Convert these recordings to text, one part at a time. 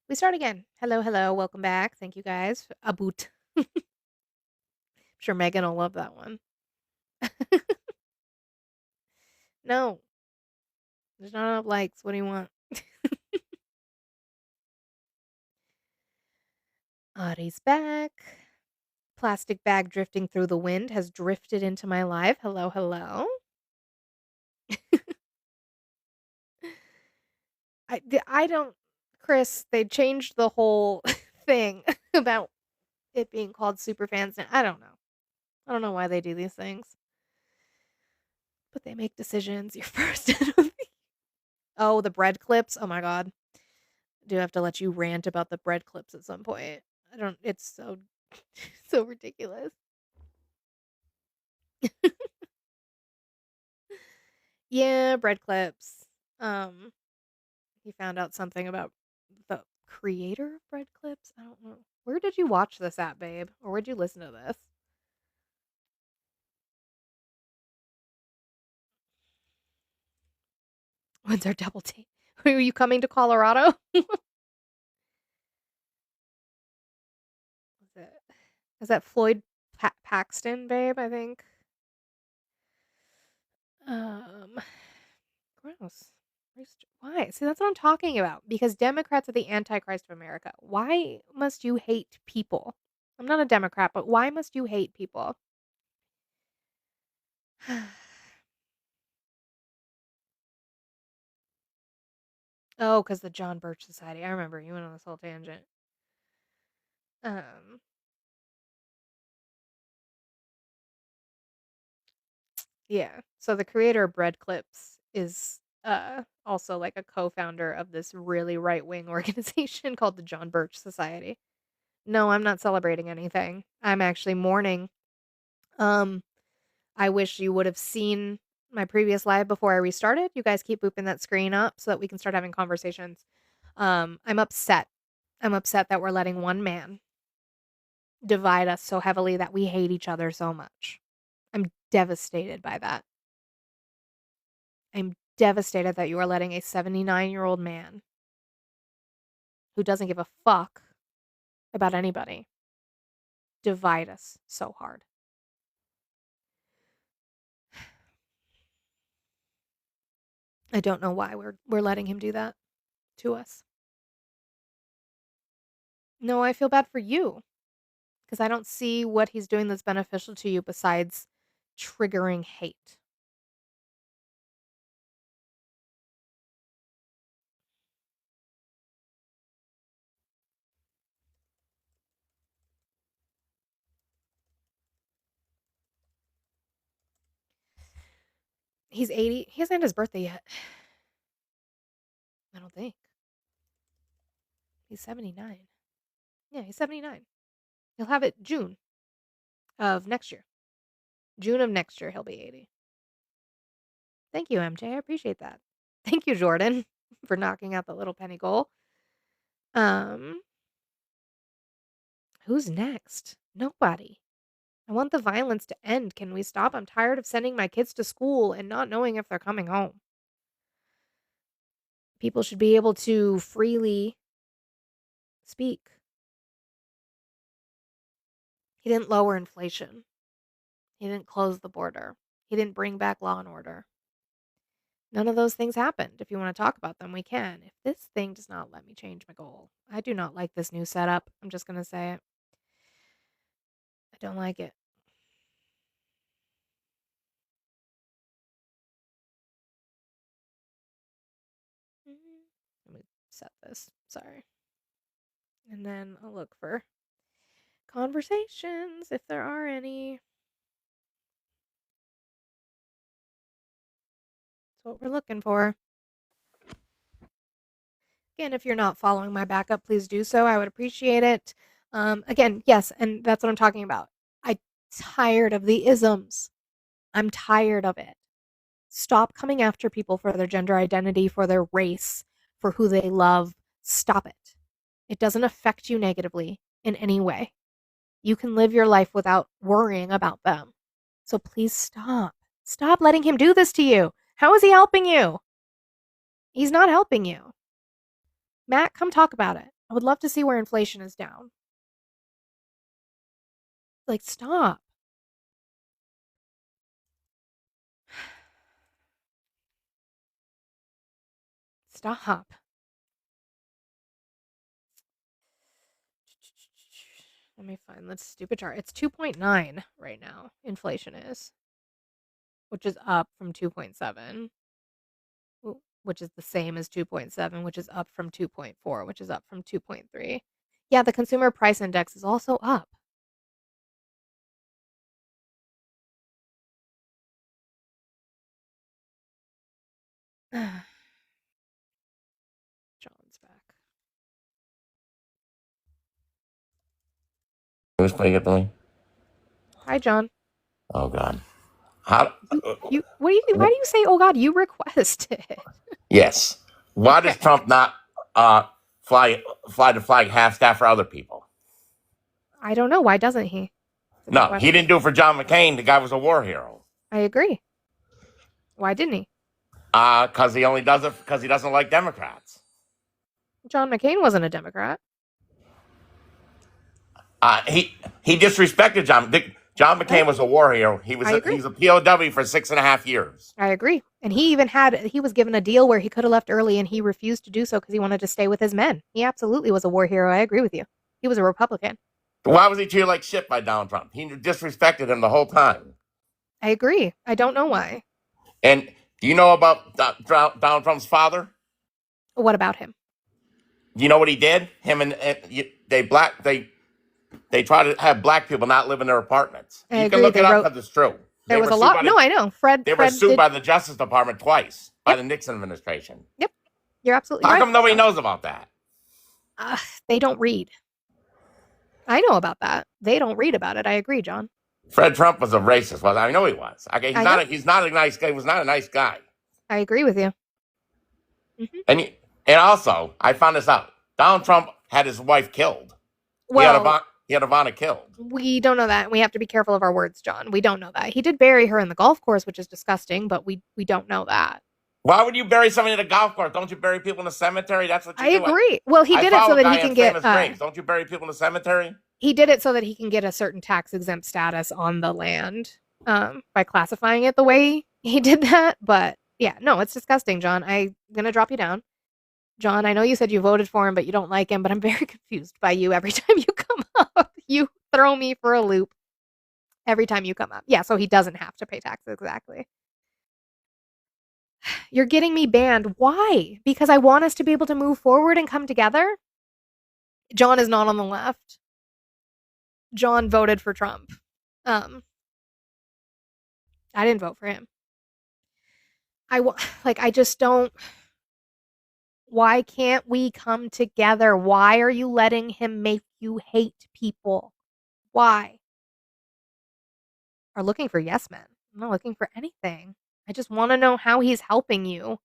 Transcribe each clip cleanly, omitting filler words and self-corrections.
We start again. Hello, hello. Welcome back. Thank you guys. Aboot. I'm sure Megan will love that one. No, there's not enough likes. What do you want? Audie's back. Plastic bag drifting through the wind has drifted into my life. Hello, hello. I don't, Chris, they changed the whole thing about it being called superfans. Now. I don't know. I don't know why they do these things, but they make decisions. You're first. Oh, the bread clips. Oh my God. Do have to let you rant about the bread clips at some point. I don't, it's so, so ridiculous. Yeah, bread clips. Um, he found out something about the creator of bread clips. I don't know. Where did you watch this at, babe? Or where'd you listen to this? When's our double date? Are you coming to Colorado? it is that Floyd Paxton, babe? I think. Um, gross. Why? See, that's what I'm talking about. Because Democrats are the Antichrist of America. Why must you hate people? I'm not a Democrat, but why must you hate people? Oh, because the John Birch Society. I remember you went on this whole tangent. Um, yeah. So the creator of Bread Clips is also like a co-founder of this really right-wing organization called the John Birch Society. No, I'm not celebrating anything. I'm actually mourning. Um, I wish you would have seen my previous live before I restarted. You guys keep booping that screen up so that we can start having conversations. I'm upset. I'm upset that we're letting one man divide us so heavily that we hate each other so much. I'm devastated by that. I'm devastated that you are letting a 79-year-old man who doesn't give a fuck about anybody divide us so hard. I don't know why we're letting him do that to us. No, I feel bad for you because I don't see what he's doing that's beneficial to you besides triggering hate. He's 80. He hasn't had his birthday yet. I don't think. He's 79. Yeah, he's 79. He'll have it June of next year. June of next year, he'll be 80. Thank you, MJ. I appreciate that. Thank you, Jordan, for knocking out the little penny goal. Um, who's next? Nobody. I want the violence to end. Can we stop? I'm tired of sending my kids to school and not knowing if they're coming home. People should be able to freely speak. He didn't lower inflation. He didn't close the border. He didn't bring back law and order. None of those things happened. If you want to talk about them, we can. If this thing does not let me change my goal, I do not like this new setup. I'm just going to say it. I don't like it. Let me set this. Sorry. And then I'll look for conversations if there are any. That's what we're looking for. Again, if you're not following my backup, please do so. I would appreciate it. Again, yes, and that's what I'm talking about. I'm tired of the isms. I'm tired of it. Stop coming after people for their gender identity, for their race, for who they love. Stop it. It doesn't affect you negatively in any way. You can live your life without worrying about them. So please stop. Stop letting him do this to you. How is he helping you? He's not helping you. Matt, come talk about it. I would love to see where inflation is down. Like, stop. Stop. Let me find this stupid chart. It's 2.9 right now, inflation is, which is up from 2.7, which is the same as 2.7, which is up from 2.4, which is up from 2.3. Yeah, the consumer price index is also up. John's back. Who's playing it, Billy? Hi, John. Oh God. How? Why do you say, oh God, you requested? Yes. Why does Okay. Trump not fly the flag half-staff for other people? I don't know. Why doesn't he? It's a good No, he question. didn't do it for John McCain. The guy was a war hero. I agree. Why didn't he? Because he only does it because he doesn't like Democrats. John McCain wasn't a Democrat. He disrespected John McCain was a war hero. He was I agree. a POW for 6.5 years. I agree. And he was given a deal where he could have left early and he refused to do so because he wanted to stay with his men. He absolutely was a war hero. I agree with you. He was a Republican. Why was he treated like shit by Donald Trump? He disrespected him the whole time. I agree. I don't know why. And do you know about Donald Trump's father? What about him? You know what he did? Him and they try to have black people not live in their apartments. I You agree. can look They it up wrote because it's true. there was a lot. No, I know. They were sued by the Justice Department twice by the Nixon administration. Yep. You're absolutely How right. come nobody knows about that? They don't read. I know about that. They don't read about it. I agree, John. Fred Trump was a racist. Well, I know he was. Okay, he's not a nice guy. He was not a nice guy. I agree with you. Mm-hmm. And also, I found this out. Donald Trump had his wife killed. Well, he had Ivana killed. We don't know that. We have to be careful of our words, John. We don't know that. He did bury her in the golf course, which is disgusting, but we don't know that. Why would you bury somebody in a golf course? Don't you bury people in the cemetery? That's what you do. I agree. Well, he did it so that he can get graves. Don't you bury people in the cemetery? He did it so that he can get a certain tax exempt status on the land by classifying it the way he did that. But yeah, no, it's disgusting, John. I'm gonna drop you down. John, I know you said you voted for him, but you don't like him, but I'm very confused by you every time you come up. You throw me for a loop every time you come up. Yeah, so he doesn't have to pay taxes, exactly. You're getting me banned. Why? Because I want us to be able to move forward and come together? John is not on the left. John voted for Trump. I didn't vote for him. I just don't. Why can't we come together? Why are you letting him make you hate people? Why? Are looking for yes men. I'm not looking for anything. I just want to know how he's helping you,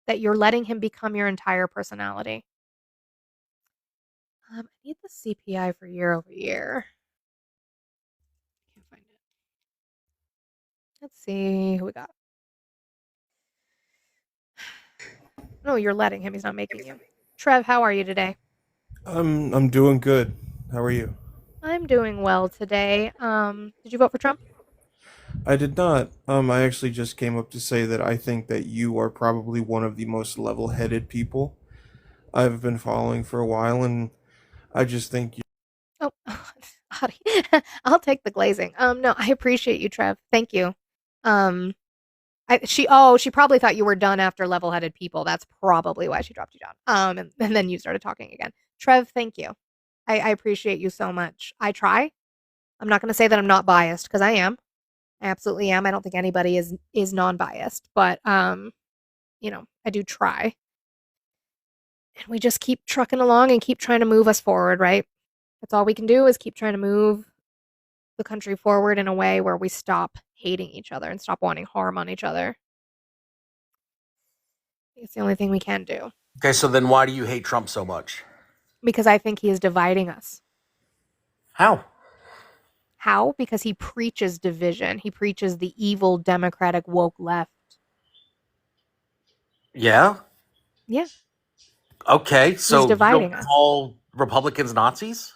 that you're letting him become your entire personality. I need the CPI for year over year. Can't find it. Let's see who we got. No, you're letting him. He's not making you. Trev, how are you today? I'm doing good. How are you? I'm doing well today. Did you vote for Trump? I did not. I actually just came up to say that I think that you are probably one of the most level-headed people I've been following for a while, and I just think you. Oh, I'll take the glazing. No, I appreciate you, Trev. Thank you. She probably thought you were done after level-headed people. That's probably why she dropped you down. And then you started talking again. Trev, thank you. I appreciate you so much. I try. I'm not going to say that I'm not biased because I am. I absolutely am. I don't think anybody is non-biased, but I do try. And we just keep trucking along and keep trying to move us forward, right? That's all we can do is keep trying to move the country forward in a way where we stop hating each other and stop wanting harm on each other. It's the only thing we can do. Okay, so then why do you hate Trump so much? Because I think he is dividing us. How? How? Because he preaches division. He preaches the evil, democratic, woke left. Yeah. Yeah, Okay. he's So you don't dividing us. call Republicans Nazis?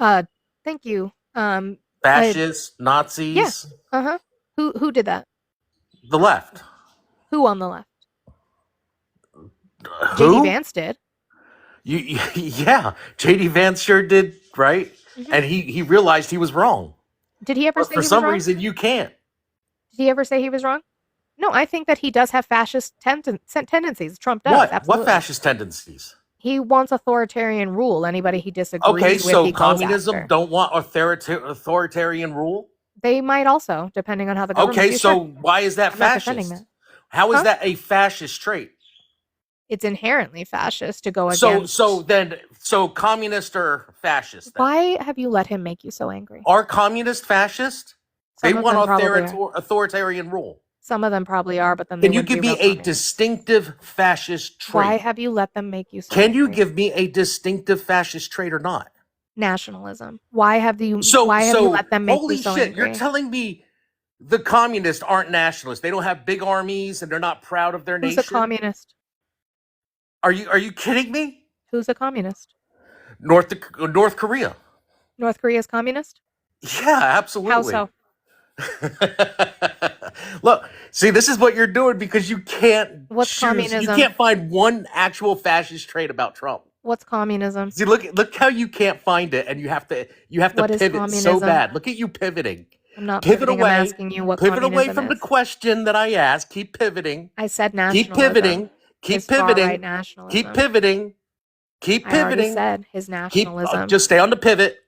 Uh, thank you. Fascists, Yeah. Nazis, Uh-huh. Who did that? the left. Who on the left? JD Who? Vance did. Yeah. JD Vance sure did, right? Mhm. And he realized he was wrong. Did he ever But say for he was some wrong? reason you can't. Did he ever say he was wrong? No, I think that he does have fascist tendencies. Trump does, What absolutely. fascist tendencies? He wants authoritarian rule. Anybody he Okay, disagrees with, so he goes communism after. don't want authoritarian rule? They might also, depending on how the government's Okay, used. so Sure. why is that I'm not defending fascist? that. How is Huh? that a fascist trait? It's inherently fascist to go So against. so communists are fascist then. Why have you let him make you so angry? Are communists fascist? They Some of want them probably are. authoritarian rule. Some of them probably are, but then they Can you wouldn't give be me real a communists. distinctive fascist Why trait? have you let them make you so Can angry? you give me a distinctive fascist trait or not? Nationalism. Why have you So let them make holy you so shit, angry? you're telling me the communists aren't nationalists. They don't have big armies and they're not proud of their Who's nation. a communist? Are you kidding me? Who's a communist? North Korea. North Korea's communist? Yeah, absolutely. How so? Look, see, this is what you're doing because you can't What's choose. communism? You can't find one actual fascist trait about Trump. What's communism? See, look how you can't find it, and you have to What is pivot so communism? bad. Look at you pivoting. I'm not Pivot pivoting. away. I'm asking you what Pivot away communism from the is. question that I asked. Keep pivoting. I said Keep nationalism. pivoting. Keep His far-right pivoting. nationalism. Keep pivoting. Keep I already pivoting. said his nationalism. Just stay on the pivot.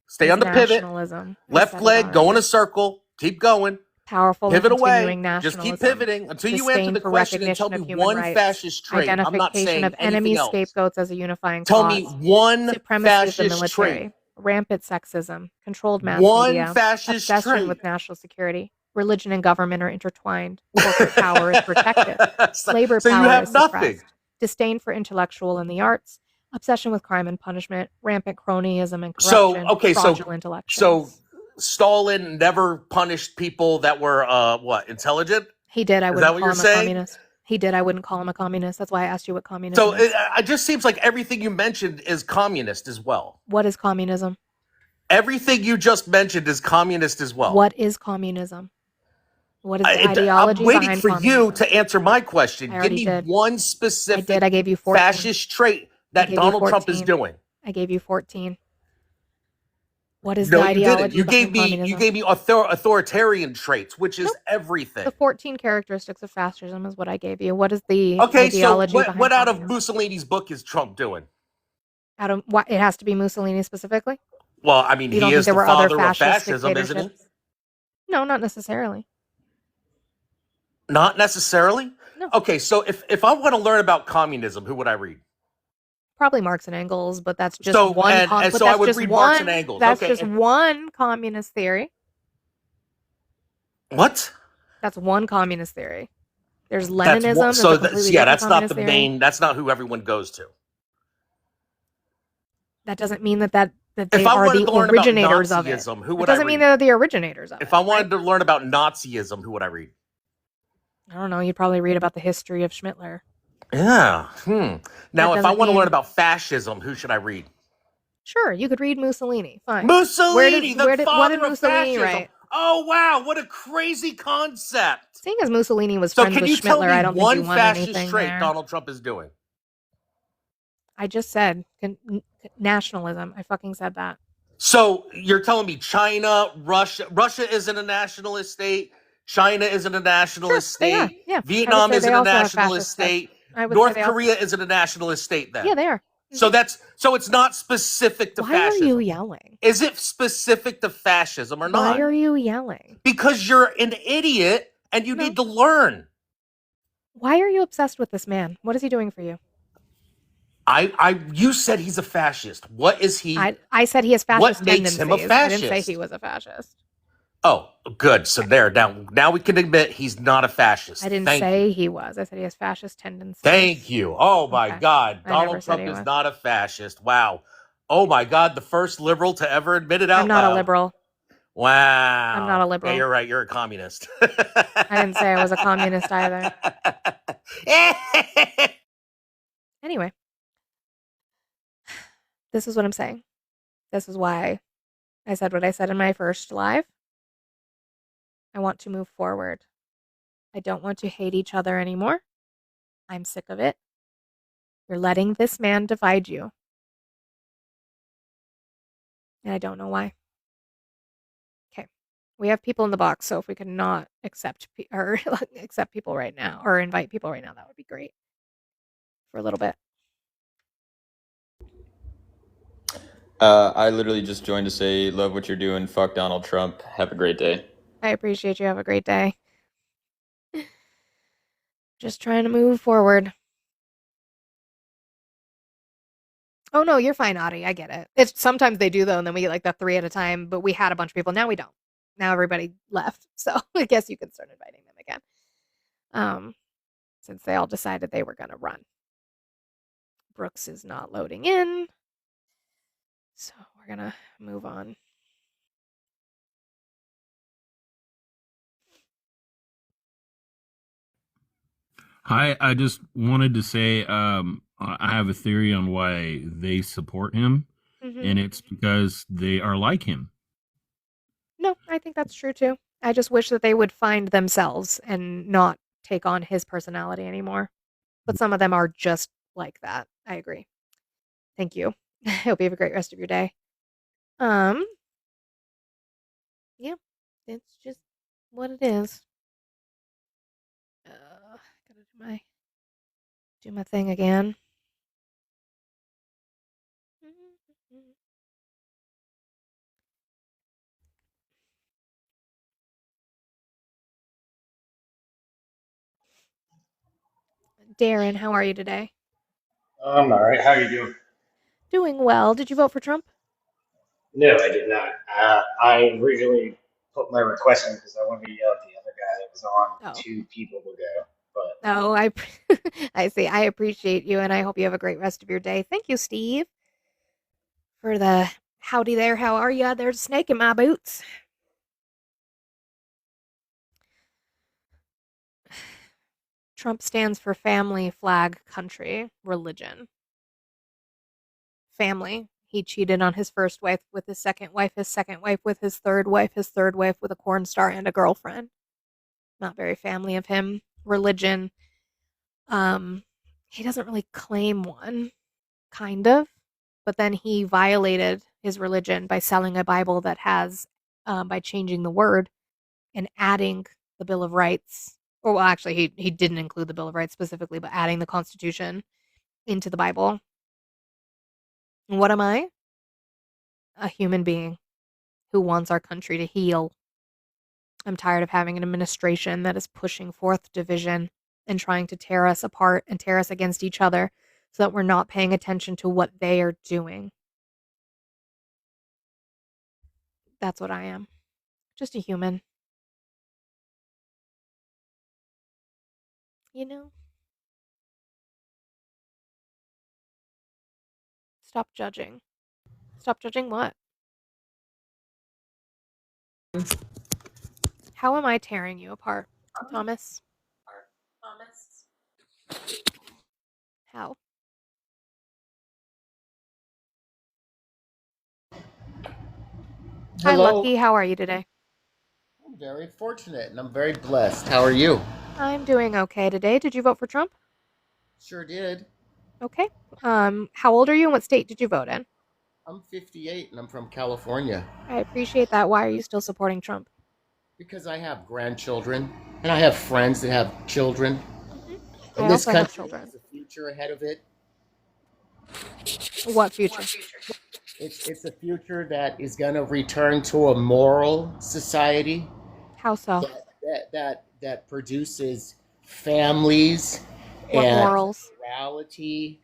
Stay His on the pivot. nationalism. I Left said it leg, go in already. a circle. Keep going. Powerful Pivot and continuing away. nationalism. Just keep pivoting until you answer Disdain the for question and tell recognition me of human one rights. fascist trait. I'm not Identification saying of anything enemy else. scapegoats as a unifying Tell cause. me one Supremacy of the fascist military. trait. Rampant sexism. Controlled mass One media. fascist Obsession trait. with national security. Religion and government are intertwined. Corporate power is protected. Labor So you power have is nothing. suppressed. Disdain for intellectual and the arts. Obsession with crime and punishment. Rampant cronyism and corruption. Fraudulent elections. So Stalin never punished people that were intelligent? He did. I Is that wouldn't what call you're him a saying? communist. He did. I wouldn't call him a communist. That's why I asked you what communism So is. it just seems like everything you mentioned is communist as well. What is communism? Everything you just mentioned is communist as well. What is communism? What is the ideology I'm waiting behind for communism? you to answer my question. I Give already me did. one specific I did. I gave you 14. fascist trait that gave you Donald Trump is 14. doing. I gave you 14. What is No, the you didn't. ideology You behind gave communism? me authoritarian traits, which is Nope. everything. The 14 characteristics of fascism is what I gave you. What is the Okay, so ideology behind what out of communism? Mussolini's book is Trump doing? What, it has to be Mussolini specifically? Well, I mean, You don't he think is there the were other father of fascist fascism, isn't he? dictatorships? No, not necessarily. Not necessarily. No. Okay, so if I want to learn about communism, who would I read? Probably Marx and Engels, but that's just So one. and so I would read Marx and Engels. That's Okay, just one communist theory. what? That's one communist theory. There's Leninism. That's That's a completely different that's not communist the theory. main. That's not who everyone goes to. That doesn't mean that they If I are wanted the to learn originators about of it. Nazism, who It would I doesn't mean read? they're the originators of it. If I wanted right? to learn about Nazism, who would I read? I don't know. You'd probably read about the history of Schmittler. Yeah. Now, if I doesn't want to learn mean- about fascism, who should I read? Sure, you could read Mussolini. Fine. Mussolini, the what father did of Mussolini fascism. write? Oh wow, what a crazy concept! Seeing as Mussolini was So, friends can with you tell Schmittler, me I don't think one you won fascist anything trait there. Donald Trump is doing? I just said nationalism. I fucking said that. So you're telling me China, Russia isn't a nationalist state. China isn't a nationalist Sure, they are. state. Yeah, I would Vietnam say isn't they a also have nationalist fascist stuff. state. I would North say they also- Korea isn't a nationalist state. Then Yeah, they are. So it's not specific to Why fascism. are you yelling? Is it specific to fascism or not? Why are you yelling? Because you're an idiot and you No. need to learn. Why are you obsessed with this man? What is he doing for you? You said he's a fascist. What is he? I said he has fascist What makes him a tendencies. I didn't say fascist? he was a fascist. Oh, good. So there. Now we can admit he's not a fascist. I didn't Thank say you. he was. I said he has fascist tendencies. Thank you. Oh my Okay. God. I never Donald said Trump he is was. not a fascist. Wow. Oh my God, the first liberal to ever admit it I'm out not a loud. liberal. I'm not Wow. a Yeah, liberal. you're right. You're a communist. I didn't say I was a communist either. Anyway, this is what I'm saying. This is why I said what I said in my first live. I want to move forward. I don't want to hate each other anymore. I'm sick of it. You're letting this man divide you. And I don't know why. Okay. We have people in the box, so if we could not accept or accept people right now or invite people right now, that would be great. For a little bit. I literally just joined to say, love what you're doing. Fuck Donald Trump. Have a great day. I appreciate you. Have a great day. Just trying to move forward. Oh no, you're fine, Audie. I get it. It's sometimes they do though, and then we get like the 3 at a time. But we had a bunch of people. Now we don't. Now everybody left, so I guess you can start inviting them again. Since they all decided they were gonna run. Brooks is not loading in, so we're gonna move on. Hi, I just wanted to say I have a theory on why they support him, and it's because they are like him. No, I think that's true too. I just wish that they would find themselves and not take on his personality anymore. But some of them are just like that. I agree. Thank you. I hope you have a great rest of your day. Yeah, it's just what it is. Gotta do my thing again. Darren, how are you today? I'm all right. How are you doing? Doing well. Did you vote for Trump? No, I did not. I originally put my request in because I wanted to yell at the other guy that was on Oh. 2 people ago. But Oh, I see. I appreciate you, and I hope you have a great rest of your day. Thank you, Steve, for the howdy there. How are you? There's a snake in my boots. Trump stands for family, flag, country, religion. Family. He cheated on his first wife with his second wife with his third wife with a porn star and a girlfriend. Not very family of him. Religion. He doesn't really claim one, kind of, but then he violated his religion by selling a Bible that has, by changing the word and adding the Bill of Rights. Or well, actually, he didn't include the Bill of Rights specifically, but adding the Constitution into the Bible. And what am I? A human being who wants our country to heal. I'm tired of having an administration that is pushing forth division and trying to tear us apart and tear us against each other so that we're not paying attention to what they are doing. That's what I am. Just a human. You know? Stop judging. Stop judging what? How am I tearing you apart, Thomas? How? Hi, Hello. Lucky. How are you today? I'm very fortunate and I'm very blessed. How are you? I'm doing okay today. Did you vote for Trump? Sure did. Okay. How old are you and what state did you vote in? I'm 58 and I'm from California I appreciate that. Why are you still supporting Trump? because I have grandchildren and I have friends that have children. I And this also have country children. has a future ahead of it. What future? It's a future that is going to return to a moral society How so? that produces families What and morals? morality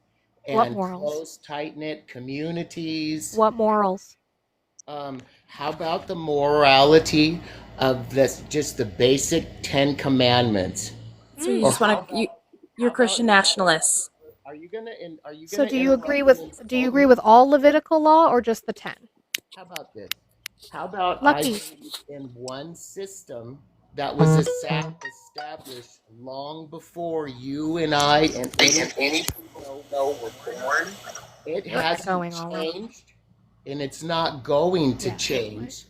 What and morals? close, tight knit communities. What morals? How about the morality of this, just the basic 10 Commandments? So you Or just want to, you're Christian nationalists. So do you agree interrupt and with insult me? all Levitical law or just the 10? How about this? How about I Lucky. believe in one system that was established long before you and I and any people know were born? It You're hasn't echoing all over. changed, and it's not going to Yeah, change.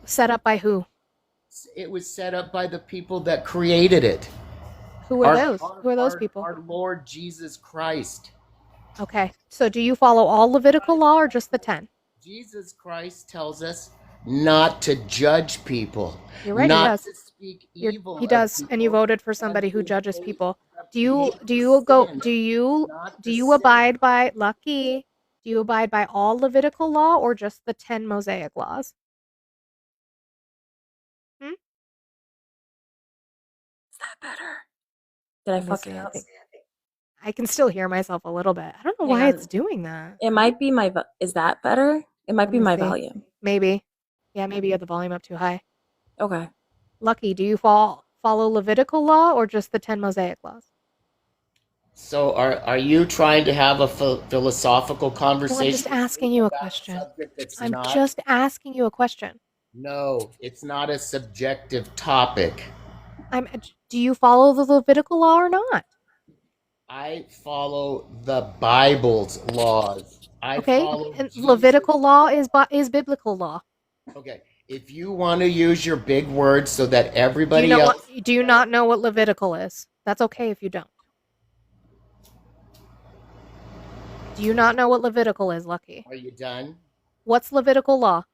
Set up by who? It was set up by the people that created it. Who are those? Who are those people? Our Lord Jesus Christ. Okay. So do you follow all Levitical law or just the 10? Jesus Christ tells us not to judge people. You're right, he Not does. to speak evil He of does, and you people, voted for and somebody who to judges hate- people. Do to you hate do the you go sin, do you not do the you sin. abide by Lucky? Do you abide by all Levitical law or just the 10 Mosaic laws? Hmm? Is that better? Did I Let me fuck see. it I up? think I can still hear myself a little bit. I don't know Hang why on. it's doing that. It might be my. Is that better? It might Let be me my see. volume. Maybe. Yeah, maybe you have the volume up too high. Okay. Lucky, do you follow Levitical law or just the 10 Mosaic laws? So are you trying to have a philosophical No, conversation? I'm just asking you a about question. subject that's I'm not? just asking you a question. No, it's not a subjective topic. Do you follow the Levitical law or not? I follow the Bible's laws. I Okay, follow and Jesus. Levitical law is biblical law. Okay, if you want to use your big words so that Do you everybody know else, what? Do you not know what Levitical is? That's okay if you don't. Do you not know what Levitical is, Lucky? are you done? What's Levitical law?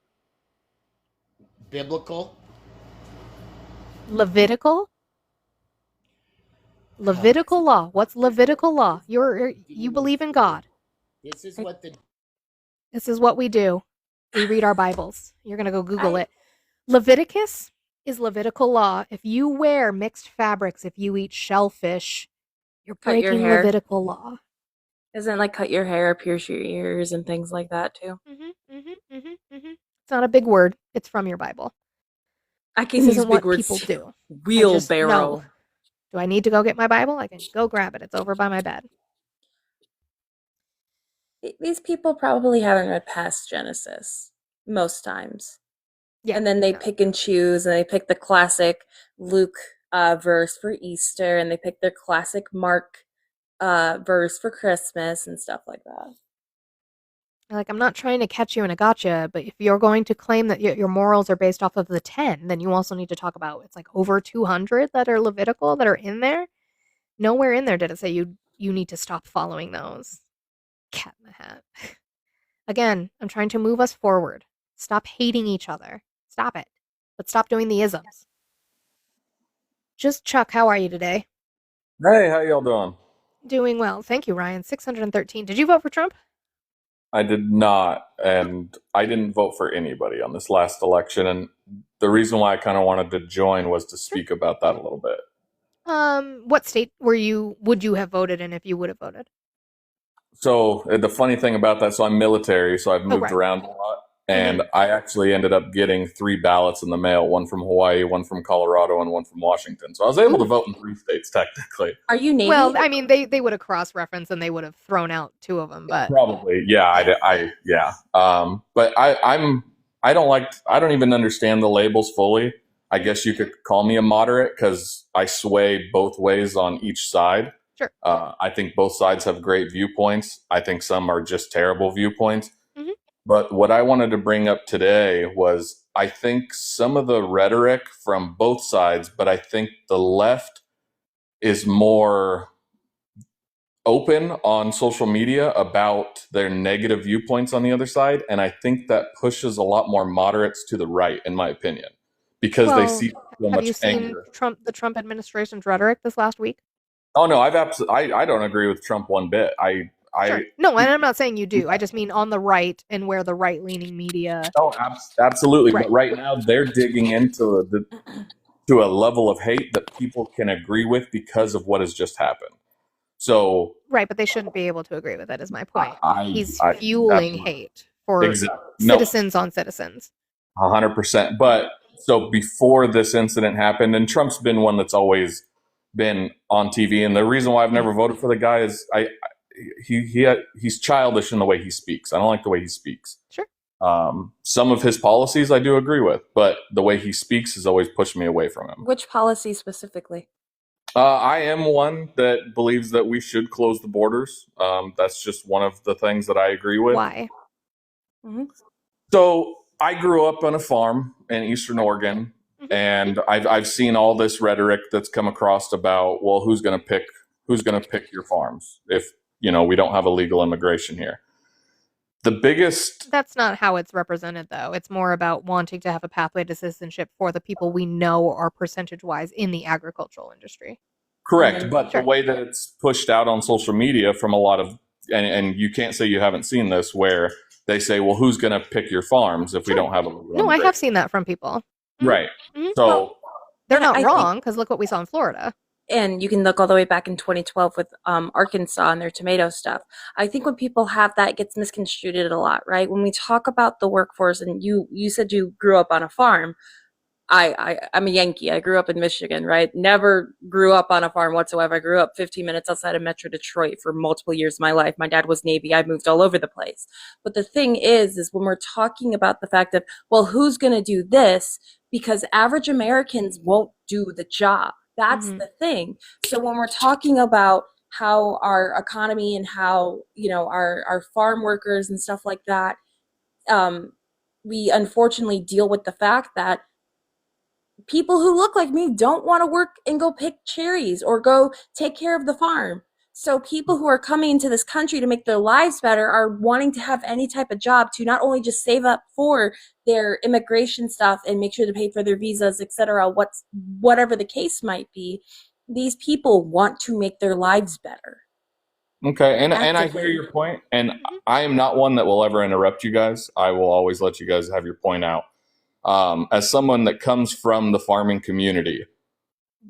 Biblical? Levitical? Levitical law. What's Levitical law? You believe in God. This is what the This is what we do. We read our Bibles. You're going to go Google it. Leviticus is Levitical law. If you wear mixed fabrics, if you eat shellfish, you're Cut your breaking hair. Levitical law. Isn't it like cut your hair, pierce your ears, and things like that too? It's not a big word. It's from your Bible. I can This use isn't big what words people too. do. Wheelbarrow. No. Do I need to go get my Bible? I can go grab it. It's over by my bed. These people probably haven't read past Genesis most times. Yeah. And then they pick and choose, and they pick the classic Luke verse for Easter, and they pick their classic Mark verse for Christmas and stuff like that. Like, I'm not trying to catch you in a gotcha, but if you're going to claim that your morals are based off of the 10, then you also need to talk about it's like over 200 that are Levitical that are in there. Nowhere in there did it say you need to stop following those. Cat in the hat. Again, I'm trying to move us forward. Stop hating each other. Stop it. But stop doing the isms. Just Chuck, how are you today? Hey, how y'all doing? Doing well. Thank you, Ryan. 613. Did you vote for Trump? I did not, and I didn't vote for anybody on this last election. And the reason why I kind of wanted to join was to speak about that a little bit. What state would you have voted in if you would have voted? So the funny thing about that, so I'm military, so I've moved right. around a lot. And I actually ended up getting 3 ballots in the mail, one from Hawaii, one from Colorado, and one from Washington. So I was able to vote in 3 states, technically. Are you Navy? Well, I mean, they would have cross-referenced and they would have thrown out 2 of them, but Probably, yeah, yeah. But I don't even understand the labels fully. I guess you could call me a moderate because I sway both ways on each side. Sure. I think both sides have great viewpoints. I think some are just terrible viewpoints. But what I wanted to bring up today was I think some of the rhetoric from both sides, but I think the left is more open on social media about their negative viewpoints on the other side. And I think that pushes a lot more moderates to the right, in my opinion, because they see so have much you seen anger. the Trump administration's rhetoric this last week? Oh, no, I don't agree with Trump one bit. Sure. No, and I'm not saying you do. I just mean on the right and where the right-leaning media. Oh, absolutely. Right. But right now they're digging into to a level of hate that people can agree with because of what has just happened. So right, but they shouldn't be able to agree with it. Is my point. He's I fueling hate for citizens on citizens. 100%. But so before this incident happened, and Trump's been one that's always been on TV, and the reason why I've never voted for the guy is he's childish in the way he speaks. I don't like the way he speaks. Sure. Some of his policies I do agree with, but the way he speaks has always pushed me away from him. Which policy specifically? I am one that believes that we should close the borders. That's just one of the things that I agree with. Why? Mm-hmm. So I grew up on a farm in Eastern Oregon, and I've seen all this rhetoric that's come across about, well, who's going to pick your farms if we don't have illegal immigration here. That's not how it's represented, though. It's more about wanting to have a pathway to citizenship for the people we know are percentage-wise in the agricultural industry. Correct, but Sure. the way that it's pushed out on social media from a lot of, and you can't say you haven't seen this, where they say, well, who's going to pick your farms if we don't have a legal No, I have seen that from people. Right. Mm-hmm. So well, they're not I wrong, because look what we saw in Florida. And you can look all the way back in 2012 with Arkansas and their tomato stuff. I think when people have that, it gets misconstrued a lot, right? When we talk about the workforce, and you said you grew up on a farm. I'm a Yankee. I grew up in Michigan, right? Never grew up on a farm whatsoever. I grew up 15 minutes outside of Metro Detroit for multiple years of my life. My dad was Navy. I moved all over the place. But the thing is when we're talking about the fact of, well, who's going to do this? Because average Americans won't do the job. That's the thing. So when we're talking about how our economy and how, our farm workers and stuff like that, we unfortunately deal with the fact that people who look like me don't want to work and go pick cherries or go take care of the farm. So people who are coming into this country to make their lives better are wanting to have any type of job to not only just save up for their immigration stuff and make sure to pay for their visas, etc., whatever the case might be. These people want to make their lives better. Okay, and I hear your point, and I am not one that will ever interrupt you guys. I will always let you guys have your point out. As someone that comes from the farming community,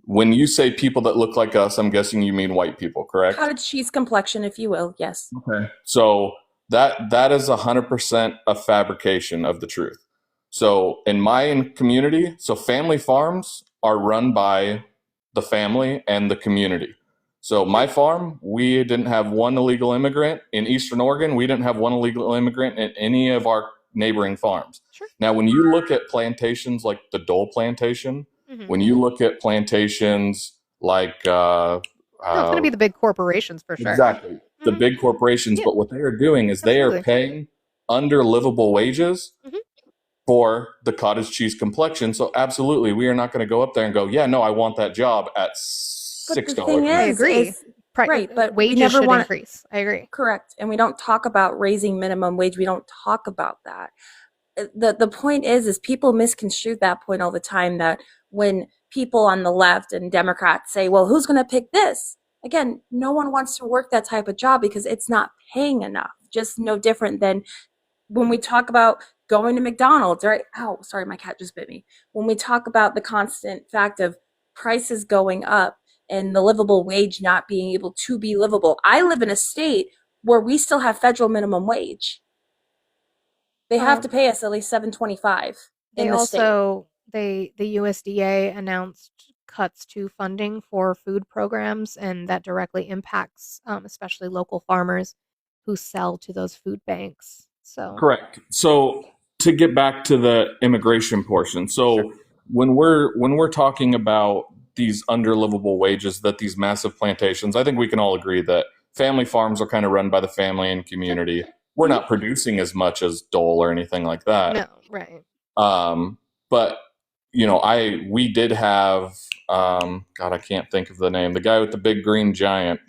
when you say people that look like us, I'm guessing you mean white people, correct? Cottage cheese complexion, if you will, yes. Okay. So that is 100% a fabrication of the truth. So in my community, so family farms are run by the family and the community. So my farm, we didn't have one illegal immigrant. In Eastern Oregon, we didn't have one illegal immigrant in any of our neighboring farms. Sure. Now, when you look at plantations like the Dole plantation, when you look at plantations like it's going to be the big corporations for sure. Exactly. The big corporations, but what they are doing is they are paying under livable wages for the cottage cheese complexion. So absolutely, we are not going to go up there and go, yeah, no, I want that job at $6. I agree. Right, but wages never should want increase. I agree. Correct. And we don't talk about raising minimum wage. We don't talk about that. The point is people misconstrue that point all the time, that when people on the left and Democrats say, well, who's going to pick this? Again, no one wants to work that type of job because it's not paying enough. Just no different than when we talk about going to McDonald's, right? Oh, sorry, my cat just bit me. When we talk about the constant fact of prices going up and the livable wage not being able to be livable. I live in a state where we still have federal minimum wage. They have to pay us at least $7.25. They also, the USDA announced cuts to funding for food programs, and that directly impacts especially local farmers who sell to those food banks. So correct. So to get back to the immigration portion, so when we're talking about these underlivable wages that these massive plantations, I think we can all agree that family farms are kind of run by the family and community. We're not producing as much as Dole or anything like that. No, right. But we did have God, I can't think of the name. The guy with the big green giant.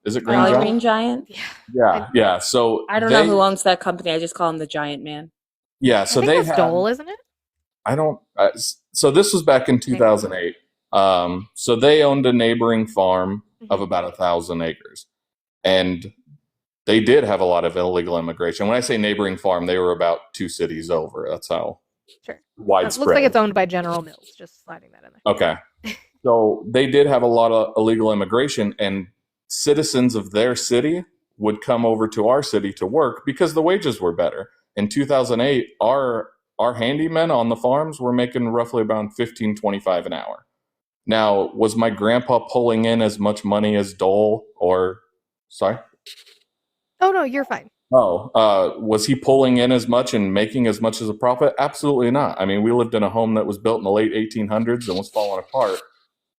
Is it Green Giant? Green Giant? Yeah. So I don't know who owns that company. I just call him the Giant Man. Yeah. So I think that's Dole, isn't it? I don't. So this was back in 2008. So they owned a neighboring farm of about 1,000 acres, and they did have a lot of illegal immigration. When I say neighboring farm, they were about 2 cities over. That's how widespread. Looks like it's owned by General Mills. Just sliding that in there. Okay. So they did have a lot of illegal immigration, and citizens of their city would come over to our city to work because the wages were better. In 2008, our handymen on the farms were making roughly about $15.25 an hour. Now, was my grandpa pulling in as much money as Dole or, sorry? Oh, no, you're fine. Was he pulling in as much and making as much as a profit? Absolutely not. I mean, we lived in a home that was built in the late 1800s and was falling apart,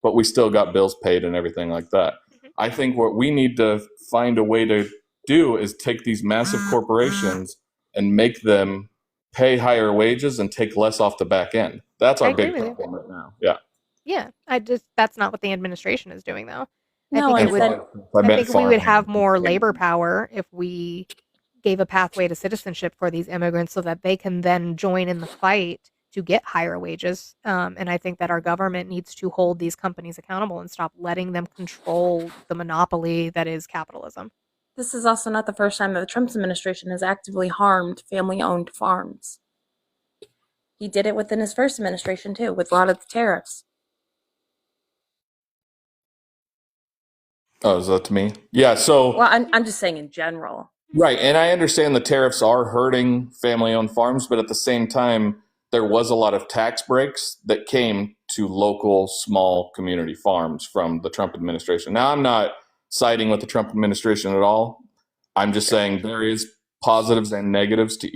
but we still got bills paid and everything like that. Mhm. I think what we need to find a way to do is take these massive corporations and make them pay higher wages and take less off the back end. That's I our agree big with you. problem right now. Yeah. Yeah, that's not what the administration is doing, though. I No, think it and would then I I meant think we would farming. have more labor power if we gave a pathway to citizenship for these immigrants so that they can then join in the fight to get higher wages. And I think that our government needs to hold these companies accountable and stop letting them control the monopoly that is capitalism. this is also not the first time that the Trump administration has actively harmed family-owned farms. He did it within his first administration too, with a lot of the tariffs. Oh, is that to me? Yeah. So, Well, I'm just saying in general. right. And I understand the tariffs are hurting family owned farms, but at the same time, there was a lot of tax breaks that came to local small community farms from the Trump administration. Now, I'm not siding with the Trump administration at all. I'm just saying there is positives and negatives to I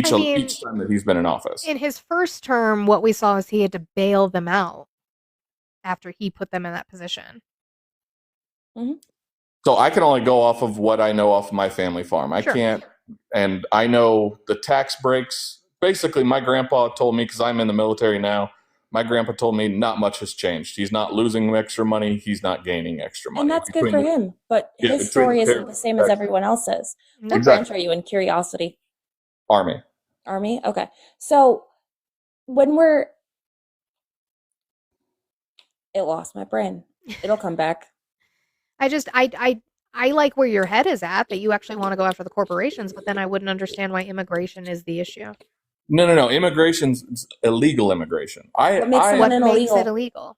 mean, each time that he's been in office. in his first term, what we saw is he had to bail them out after he put them in that position. So I can only go off of what I know off my family farm. I Sure. can't, and I know the tax breaks. Basically, my grandpa told me, because I'm in the military now, my grandpa told me not much has changed. He's not losing extra money. He's not gaining extra money. And that's good for him, but his story isn't the same as everyone else's. What branch are you in? Curiosity? Army. Army? Okay. So when we're... It lost my brain. It'll come back. I like where your head is at, that you actually want to go after the corporations, but then I wouldn't understand why immigration is the issue. No. Immigration's illegal immigration. What makes someone illegal? It illegal?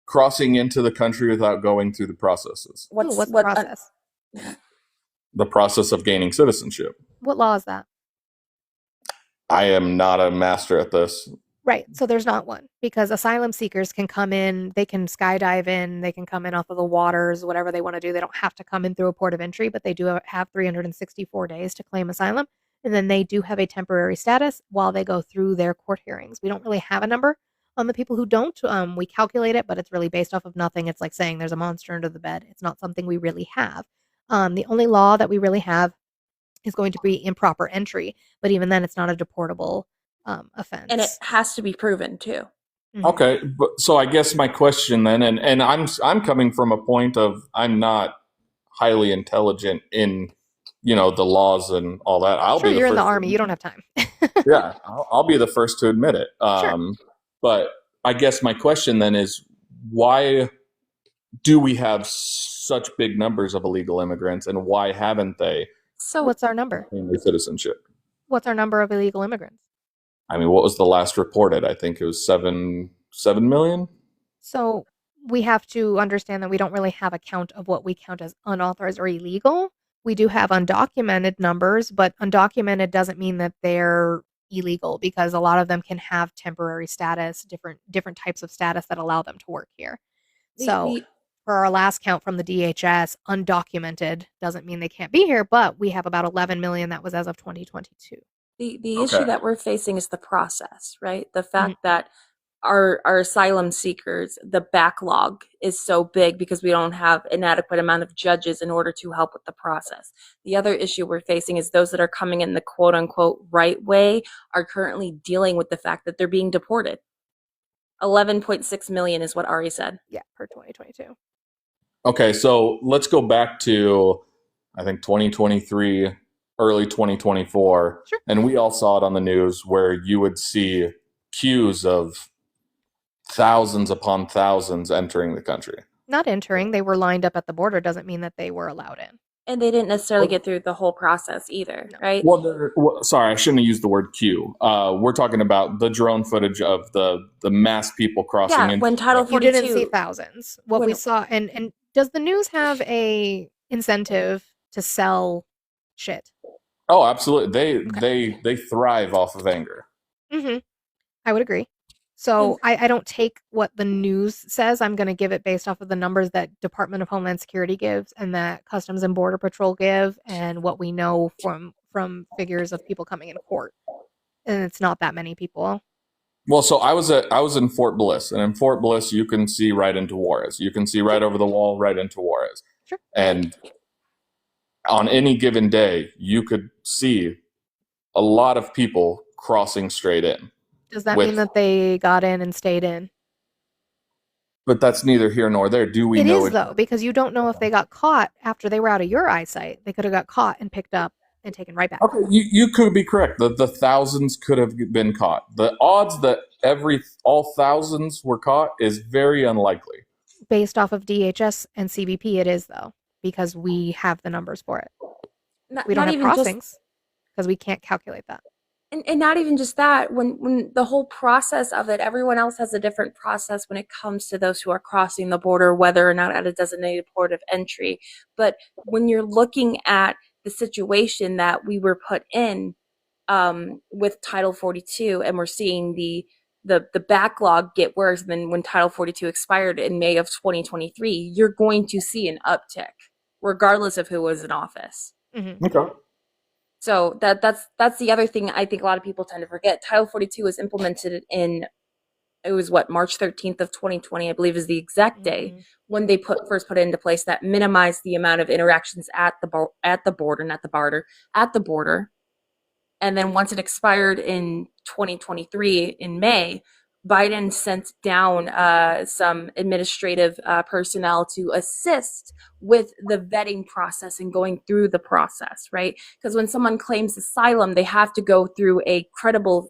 Crossing into the country without going through the processes. What's the process? The process of gaining citizenship. What law is that? I am not a master at this. Right. So there's not one, because asylum seekers can come in, they can skydive in, they can come in off of the waters, whatever they want to do. They don't have to come in through a port of entry, but they do have 364 days to claim asylum. And then they do have a temporary status while they go through their court hearings. We don't really have a number on the people who don't. We calculate it, but it's really based off of nothing. It's like saying there's a monster under the bed. It's not something we really have. The only law that we really have is going to be improper entry, but even then it's not a deportable offense. And it has to be proven too. Mhm. Okay, but so I guess my question then, and I'm coming from a point of I'm not highly intelligent in the laws and all that. Sure, you're in the army. You don't have time. Yeah, I'll be the first to admit it. Sure. But I guess my question then is, why do we have such big numbers of illegal immigrants, and why haven't they So what's our number? gained citizenship? What's our number of illegal immigrants? I mean, what was the last reported? I think it was 7 million. So we have to understand that we don't really have a count of what we count as unauthorized or illegal. We do have undocumented numbers, but undocumented doesn't mean that they're illegal, because a lot of them can have temporary status, different types of status that allow them to work here. So for our last count from the DHS, undocumented doesn't mean they can't be here, but we have about 11 million. That was as of 2022. The issue that we're facing is the process, right? The fact that our asylum seekers, the backlog is so big because we don't have an adequate amount of judges in order to help with the process. The other issue we're facing is those that are coming in the quote unquote right way are currently dealing with the fact that they're being deported. 11.6 million is what Ari said. Yeah, per 2022. Okay, so let's go back to, I think, 2023, early 2024. Sure. And we all saw it on the news where you would see queues of thousands upon thousands entering the country. Not entering, they were lined up at the border doesn't mean that they were allowed in. And they didn't necessarily get through the whole process either, right? Well, sorry, I shouldn't have used the word queue. We're talking about the drone footage of the mass people crossing in. When Title 42... You didn't see thousands. What we saw, and does the news have a incentive to sell shit? Oh, absolutely. They thrive off of anger. Mm-hmm. I would agree. So I don't take what the news says. I'm going to give it based off of the numbers that Department of Homeland Security gives and that Customs and Border Patrol give and what we know from figures of people coming in court. And it's not that many people. Well, so I was in Fort Bliss, and in Fort Bliss you can see right into Juarez. You can see right over the wall, right into Juarez. Sure. And on any given day, you could see a lot of people crossing straight in. Does that mean that they got in and stayed in? But that's neither here nor there. Do we know it is, though, because you don't know if they got caught after they were out of your eyesight. They could have got caught and picked up and taken right back. Okay, you could be correct. The thousands could have been caught. The odds that all thousands were caught is very unlikely. Based off of DHS and CBP, it is, though, because we have the numbers for it. We don't have crossings because we can't calculate that. And not even just that, when the whole process of it, everyone else has a different process when it comes to those who are crossing the border, whether or not at a designated port of entry. But when you're looking at the situation that we were put in with Title 42, and we're seeing the backlog get worse, and then when Title 42 expired in May of 2023, you're going to see an uptick, regardless of who was in office. Mm-hmm. Okay. So that's the other thing I think a lot of people tend to forget. Title 42 was implemented March 13th of 2020, I believe is the exact day when they first put it into place, that minimized the amount of interactions at the border. And then once it expired in 2023 in May, Biden sent down some administrative personnel to assist with the vetting process and going through the process, right? Because when someone claims asylum, they have to go through a credible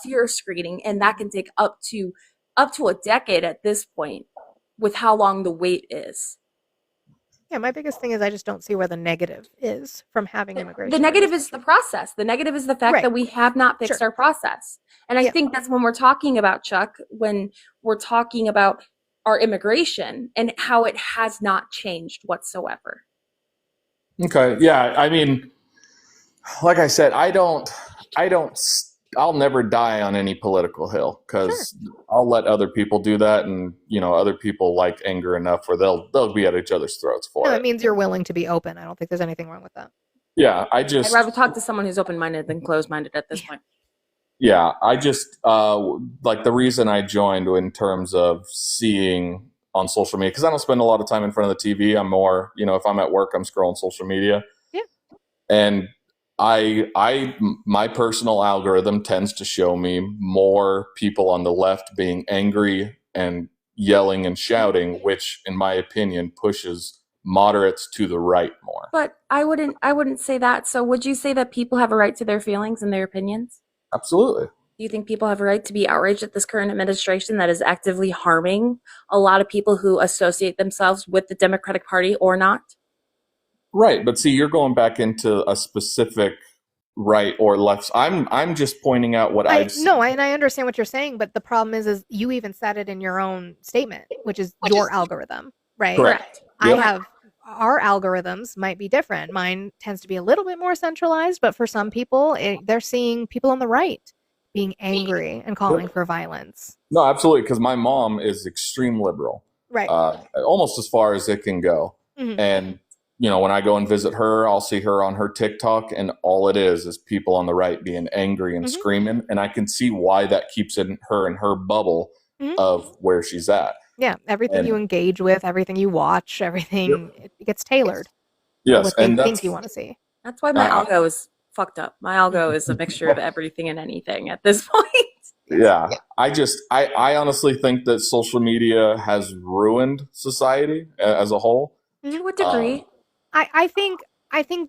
fear screening, and that can take up to a decade at this point with how long the wait is. Yeah, my biggest thing is I just don't see where the negative is from having immigration. The negative is the process. The negative is the fact that we have not fixed our process. And I think that's when we're talking about, Chuck, when we're talking about our immigration and how it has not changed whatsoever. Okay. Yeah. I mean, like I said, I'll never die on any political hill because I'll let other people do that. And, other people like anger enough where they'll be at each other's throats for it. It means you're willing to be open. I don't think there's anything wrong with that. Yeah. I'd rather talk to someone who's open-minded than closed-minded at this point. Yeah. I just, like the reason I joined in terms of seeing on social media, because I don't spend a lot of time in front of the TV. I'm more, if I'm at work, I'm scrolling social media. Yeah. And my personal algorithm tends to show me more people on the left being angry and yelling and shouting, which in my opinion pushes moderates to the right more. But I wouldn't say that. So would you say that people have a right to their feelings and their opinions? Absolutely. Do you think people have a right to be outraged at this current administration that is actively harming a lot of people who associate themselves with the Democratic Party or not? Right, but see, you're going back into a specific right or left. I'm just pointing out what I've seen. No, and I understand what you're saying, but the problem is you even said it in your own statement, which is your algorithm, right? Correct. Yep. Our algorithms might be different. Mine tends to be a little bit more centralized, but for some people, they're seeing people on the right being angry and calling for violence. No, absolutely, because my mom is extreme liberal, right? Almost as far as it can go. Mm-hmm. And when I go and visit her, I'll see her on her TikTok, and all it is people on the right being angry and screaming, and I can see why that keeps her in her bubble of where she's at. Yeah, everything you engage with, everything you watch, everything it gets tailored. Yes, what they think you want to see. That's why my algo is fucked up. My algo is a mixture of everything and anything at this point. Yeah. I honestly think that social media has ruined society as a whole. To a degree. I think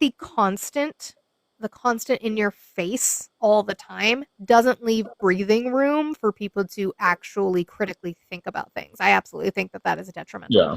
the constant in your face all the time doesn't leave breathing room for people to actually critically think about things. I absolutely think that is detrimental. Yeah.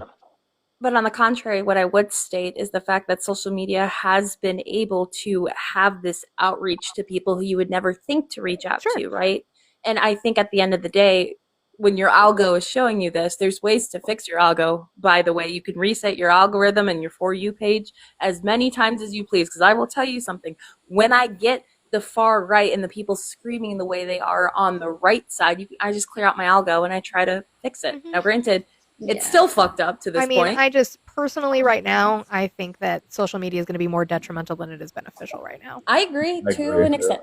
But on the contrary, what I would state is the fact that social media has been able to have this outreach to people who you would never think to reach out to, right? And I think at the end of the day, when your algo is showing you this, there's ways to fix your algo. By the way, you can reset your algorithm and your For You page as many times as you please. Because I will tell you something, when I get the far right and the people screaming the way they are on the right side, I just clear out my algo and I try to fix it. Now, granted, it's still fucked up to this point. I just personally right now, I think that social media is going to be more detrimental than it is beneficial right now. I agree to an extent.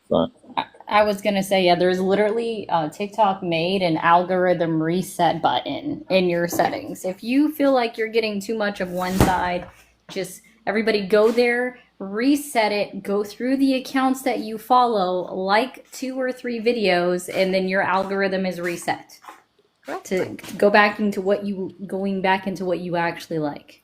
100%. I was gonna say, yeah, there's literally TikTok made an algorithm reset button in your settings. If you feel like you're getting too much of one side, just everybody go there, reset it, go through the accounts that you follow, like 2 or 3 videos, and then your algorithm is reset to going back into what you actually like.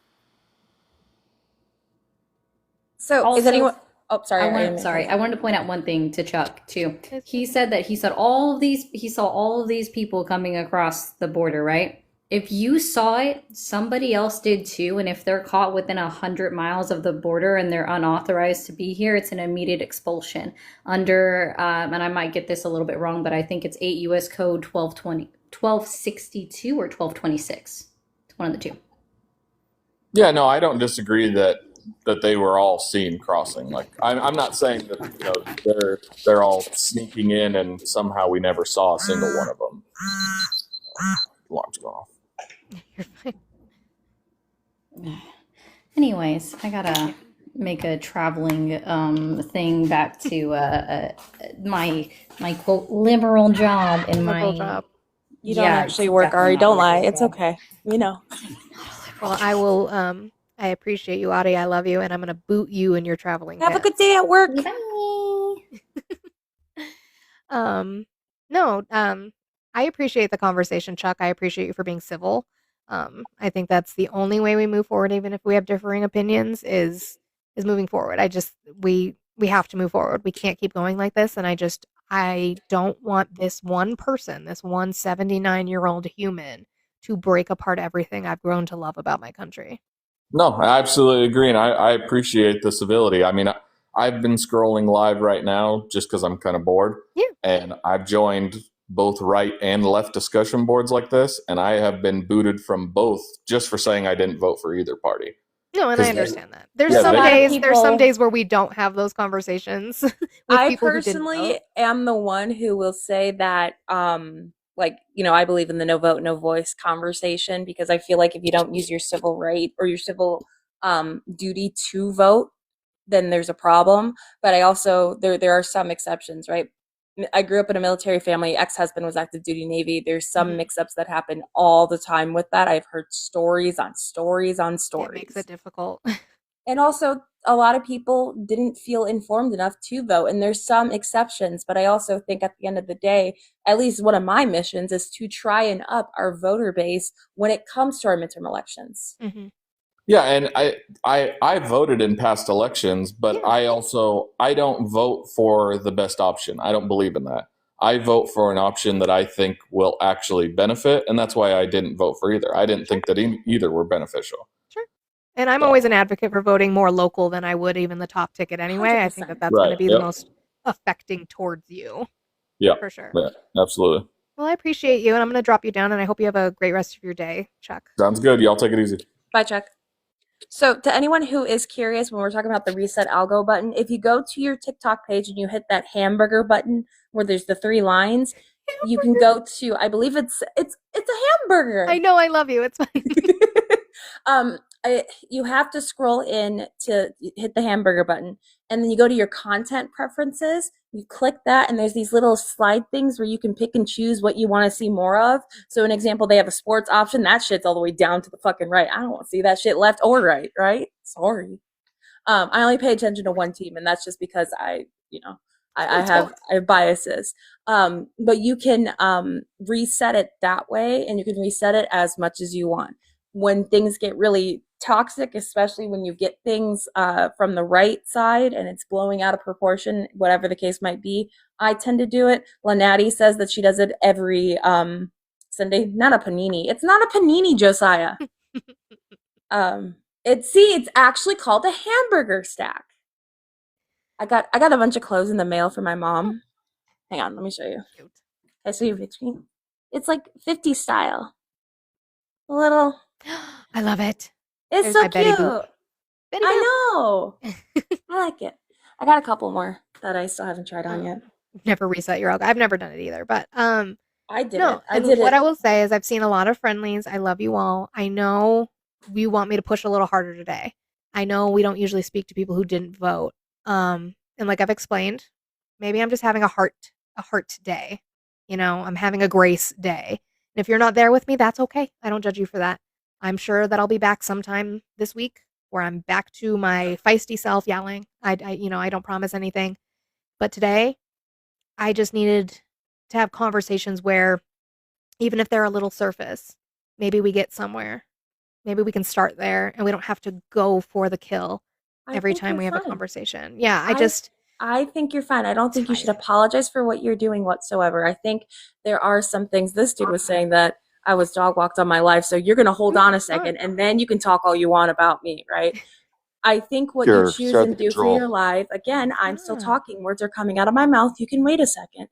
So Also, is anyone? Oh, sorry. I wanted to point out one thing to Chuck too. He said that he saw all of these people coming across the border, right? If you saw it, somebody else did too, and if they're caught within 100 miles of the border and they're unauthorized to be here, it's an immediate expulsion under, and I might get this a little bit wrong, but I think it's 8 U.S. Code 1262 or 1226. It's one of the two. Yeah, no, I don't disagree that they were all seen crossing. Like, I'm not saying that they're all sneaking in and somehow we never saw a single one of them. Alarm's going off. You're fine. Anyways, I gotta make a traveling thing back to my quote liberal job in Liberal my job. You don't actually work, Ari. Don't lie. It's okay. We know. Well, I will. I appreciate you, Adi. I love you, and I'm gonna boot you in your traveling. Have a good day at work. No. I appreciate the conversation, Chuck. I appreciate you for being civil. I think that's the only way we move forward, even if we have differing opinions, is moving forward. We have to move forward. We can't keep going like this, and I don't want this one person, this one 79-year-old human, to break apart everything I've grown to love about my country. No, I absolutely agree, and I appreciate the civility. I mean, I've been scrolling live right now just because I'm kind of bored. Yeah. And I've joined both right and left discussion boards like this, and I have been booted from both just for saying I didn't vote for either party. No, and I understand that. There's some days where we don't have those conversations. I personally am the one who will say that, I believe in the no vote, no voice conversation, because I feel like if you don't use your civil right or your civil duty to vote, then there's a problem. But I also, there are some exceptions, right? I grew up in a military family. Ex-husband was active duty Navy. There's some mix-ups that happen all the time with that. I've heard stories on stories on stories. It makes it difficult. And also, a lot of people didn't feel informed enough to vote. And there's some exceptions. But I also think at the end of the day, at least one of my missions is to try and up our voter base when it comes to our midterm elections. Mm-hmm. Yeah, and I voted in past elections, but I don't vote for the best option. I don't believe in that. I vote for an option that I think will actually benefit, and that's why I didn't vote for either. I didn't think that either were beneficial. Sure. And I'm always an advocate for voting more local than I would even the top ticket anyway. 100%. I think that's going to be the most affecting towards you. Yeah, for sure. Yeah, absolutely. Well, I appreciate you, and I'm going to drop you down, and I hope you have a great rest of your day, Chuck. Sounds good. Y'all take it easy. Bye, Chuck. So to anyone who is curious, when we're talking about the reset algo button, if you go to your TikTok page and you hit that hamburger button where there's the 3 lines, you can go to, I believe it's a hamburger. I know, I love you. It's fine. You have to scroll in to hit the hamburger button, and then you go to your content preferences. You click that, and there's these little slide things where you can pick and choose what you want to see more of. So an example, they have a sports option. That shit's all the way down to the fucking right. I don't want to see that shit left or right? Sorry. I only pay attention to one team, and that's just because I have biases. But you can reset it that way, and you can reset it as much as you want. When things get really toxic, especially when you get things from the right side and it's blowing out of proportion, whatever the case might be, I tend to do it. Lanati says that she does it every Sunday. Not a panini. It's not a panini, Josiah. It's actually called a hamburger stack. I got a bunch of clothes in the mail for my mom. Hang on, let me show you. Okay, so your big screen. It's like 50 style. A little. I love it. It's so cute. I know. I like it. I got a couple more that I still haven't tried on yet. Never reset your algorithm. I've never done it either, but I did no. it. I And did what it. I will say is I've seen a lot of friendlies. I love you all. I know you want me to push a little harder today. I know we don't usually speak to people who didn't vote. And like I've explained, maybe I'm just having a heart day. You know, I'm having a grace day. And if you're not there with me, that's okay. I don't judge you for that. I'm sure that I'll be back sometime this week where I'm back to my feisty self yelling. I don't promise anything. But today, I just needed to have conversations where even if they're a little surface, maybe we get somewhere. Maybe we can start there and we don't have to go for the kill every time we have a conversation. Yeah, I think you're fine. I don't think you should apologize for what you're doing whatsoever. I think there are some things this dude was saying that I was dog walked on my life. So you're going to hold on a second and then you can talk all you want about me, right? I think what you choose and do for your life, again, I'm still talking. Words are coming out of my mouth. You can wait a second.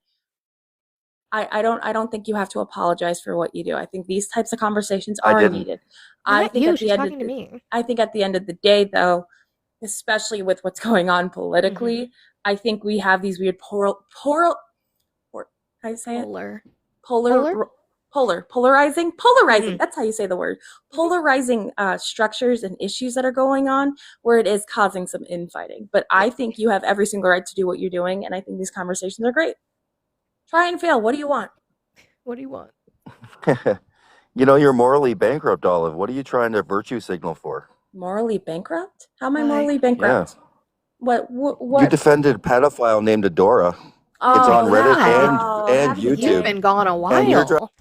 I don't think you have to apologize for what you do. I think these types of conversations are needed. I think at the end of the day, though, especially with what's going on politically, I think we have these weird how do you say it? Polarizing. That's how you say the word. Polarizing structures and issues that are going on where it is causing some infighting. But I think you have every single right to do what you're doing, and I think these conversations are great. Try and fail. What do you want? What do you want? You know, you're morally bankrupt, Olive. What are you trying to virtue signal for? Morally bankrupt? How am I morally bankrupt? Yeah. What? You defended a pedophile named Adora. It's on Reddit and YouTube. You've been gone a while.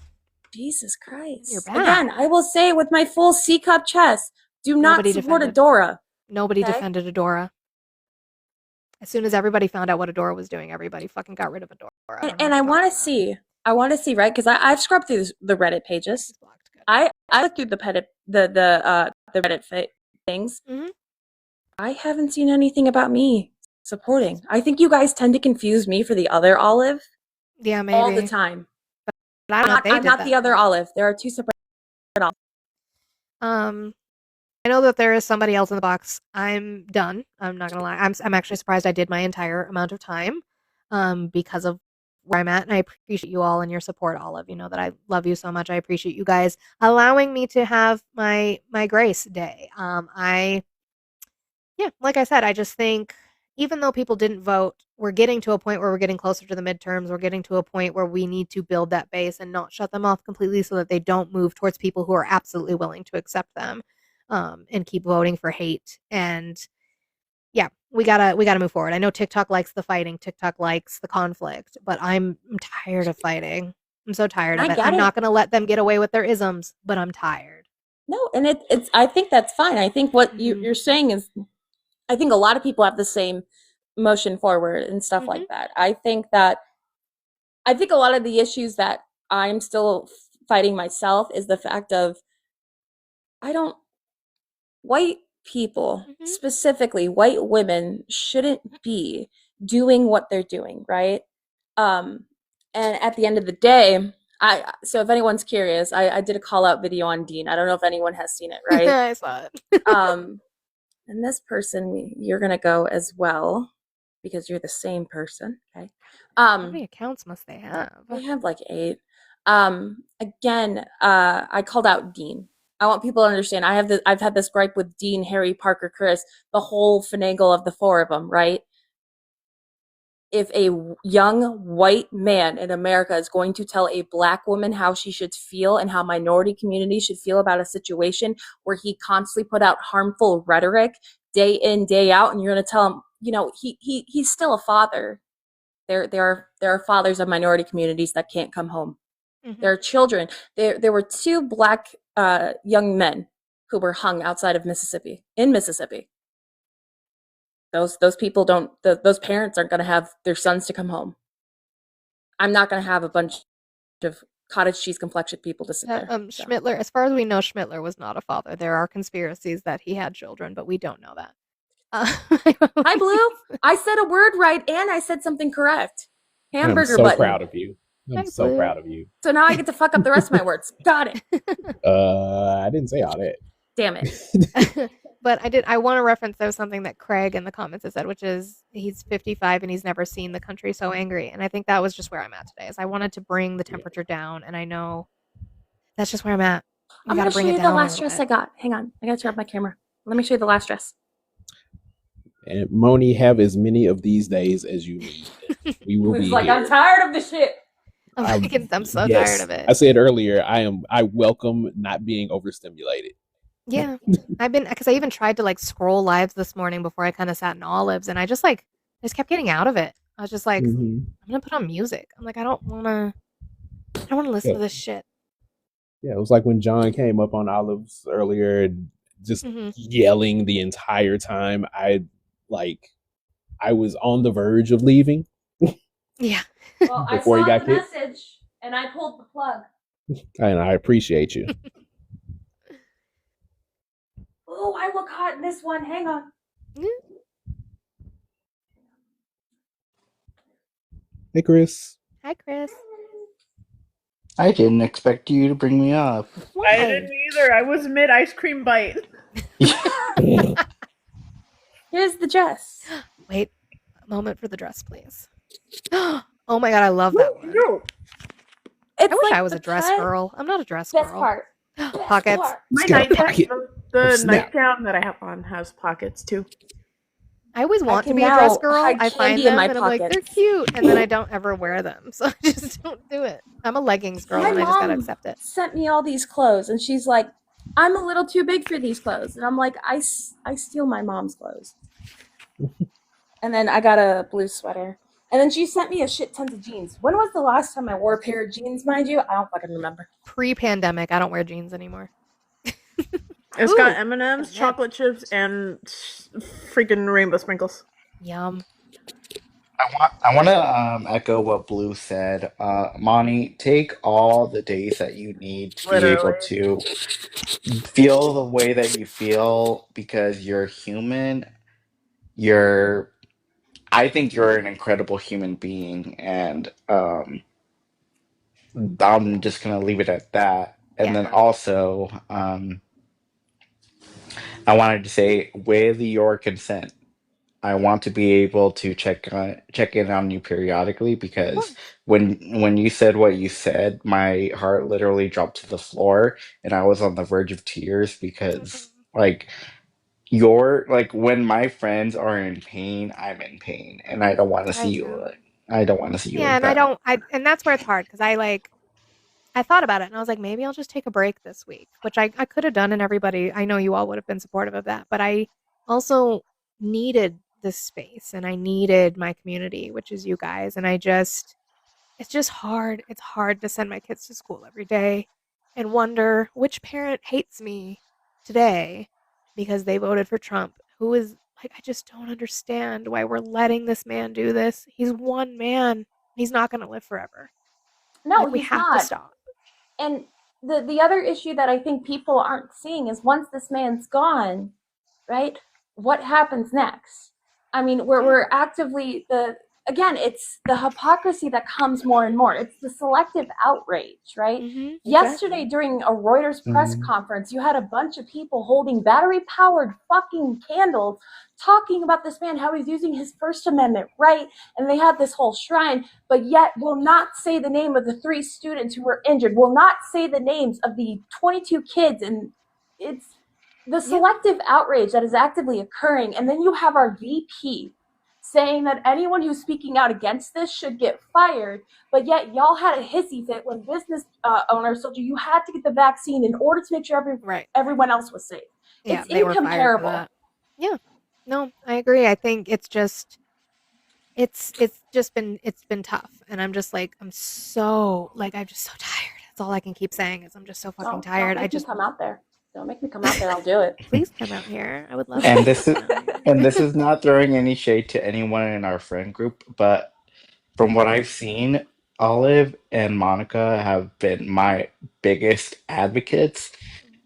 Jesus Christ. You're back. Again, I will say with my full C-cup chest, do not support Adora. Nobody defended Adora. As soon as everybody found out what Adora was doing, everybody fucking got rid of Adora. And I want to see, right? Because I've scrubbed through the Reddit pages. I looked through the Reddit things. I haven't seen anything about me supporting. I think you guys tend to confuse me for the other Olive. Yeah, maybe. All the time. But I'm not the other Olive. There are two separate Olives. I know that there is somebody else in the box. I'm done. I'm not gonna lie. I'm actually surprised I did my entire amount of time, because of where I'm at, and I appreciate you all and your support, Olive. You know that I love you so much. I appreciate you guys allowing me to have my grace day. Like I said, I just think even though people didn't vote, we're getting to a point where we're getting closer to the midterms. We're getting to a point where we need to build that base and not shut them off completely so that they don't move towards people who are absolutely willing to accept them. And keep voting for hate. And yeah, we gotta move forward. I know TikTok likes the fighting, TikTok likes the conflict, but I'm tired of fighting. I'm so tired of it. I'm not gonna let them get away with their isms, but I'm tired. No, and it's I think that's fine. I think what you're saying is, I think a lot of people have the same motion forward and stuff like that. I think a lot of the issues that I'm still fighting myself is the fact of white people, specifically white women, shouldn't be doing what they're doing, right? And at the end of the day, so if anyone's curious, I did a call out video on Dean. I don't know if anyone has seen it, right? I saw it. And this person, you're gonna go as well because you're the same person, okay? How many accounts must they have? They have like 8. Again, I called out Dean. I want people to understand. I've had this gripe with Dean, Harry, Parker, Chris, the whole finagle of the 4 of them, right? If a young white man in America is going to tell a black woman how she should feel and how minority communities should feel about a situation where he constantly put out harmful rhetoric day in, day out, and you're going to tell him, you know, he's still a father. There are fathers of minority communities that can't come home. There are children. There were 2 black young men who were hung outside of Mississippi. Those people those parents aren't going to have their sons to come home. I'm not going to have a bunch of cottage cheese complexioned people to sit there. Schmittler, as far as we know, Schmittler was not a father. There are conspiracies that he had children, but we don't know that. Hi, Blue. I said a word right and I said something correct. Hamburger I'm so button. proud of you. I'm so proud of you. So now I get to fuck up the rest of my words. Got it. I didn't say all that. Damn it. But I want to reference though something that Craig in the comments has said, which is he's 55 and he's never seen the country so angry. And I think that was just where I'm at today. Is I wanted to bring the temperature down, and I know that's just where I'm at. I'm gonna show you the last dress I got. Hang on, I gotta turn off my camera. Let me show you the last dress. And Moni, have as many of these days as you need. We will be like, here. I'm tired of this shit. I'm so tired of it. I said earlier, I welcome not being overstimulated. Yeah, because I even tried to like scroll lives this morning before I kind of sat in olives, and I just kept getting out of it. I was just like, I'm gonna put on music. I'm like, I don't wanna listen to this shit. Yeah, it was like when John came up on Olives earlier and just yelling the entire time. I was on the verge of leaving. Yeah. Well, before I saw the message and I pulled the plug. And I appreciate you. Oh, I look hot in this one. Hang on. Hey, Chris. Hi, Chris. I didn't expect you to bring me up. I didn't either. I was mid ice cream bite. Here's the dress. Wait, a moment for the dress, please. Oh my god, I love that one. I wish I was a dress girl. I'm not a dress girl. Best part. Pockets. My the nightgown that I have on has pockets too. I always want to be a dress girl. I find them and I'm like, they're cute, and then I don't ever wear them, so I just don't do it. I'm a leggings girl, and I just gotta accept it. Sent me all these clothes, and she's like, I'm a little too big for these clothes, and I'm like, I steal my mom's clothes. And then I got a blue sweater, and then she sent me a shit tons of jeans. When was the last time I wore a pair of jeans, mind you? I don't fucking remember. Pre-pandemic, I don't wear jeans anymore. It's got M&M's, chocolate chips, and freaking rainbow sprinkles. Yum. I want to echo what Blue said. Monty, take all the days that you need to be able to feel the way that you feel because you're human. I think you're an incredible human being, and I'm just gonna leave it at that. And then also, I wanted to say, with your consent, I want to be able to check in on you periodically because when you said what you said, my heart literally dropped to the floor and I was on the verge of tears because when my friends are in pain, I'm in pain and I don't want to see you. I don't want to see you. Yeah, and and that's where it's hard because I thought about it and I was like, maybe I'll just take a break this week, which I could have done, and everybody, I know you all would have been supportive of that, but I also needed this space and I needed my community, which is you guys, and it's just hard. It's hard to send my kids to school every day and wonder which parent hates me today because they voted for Trump. Who is like, I just don't understand why we're letting this man do this. He's one man. He's not going to live forever. No, we have to stop. And the other issue that I think people aren't seeing is once this man's gone, right? What happens next? I mean, we're actively it's the hypocrisy that comes more and more. It's the selective outrage, right? Mm-hmm. Yesterday during a Reuters press conference, you had a bunch of people holding battery-powered fucking candles talking about this man, how he's using his First Amendment right, and they had this whole shrine, but yet will not say the name of the 3 students who were injured, will not say the names of the 22 kids, and it's the selective outrage that is actively occurring. And then you have our VP saying that anyone who's speaking out against this should get fired, but yet y'all had a hissy fit when business owners told you had to get the vaccine in order to make sure everyone else was safe. Yeah, it's incomparable. Yeah, no, I agree. I think it's been tough, and I'm just like, I'm just so tired. That's all I can keep saying is I'm just so fucking tired. I just come out there. Don't make me come out there. I'll do it. Please come out here. I would love. And this is not throwing any shade to anyone in our friend group, but from what I've seen, Olive and Monica have been my biggest advocates,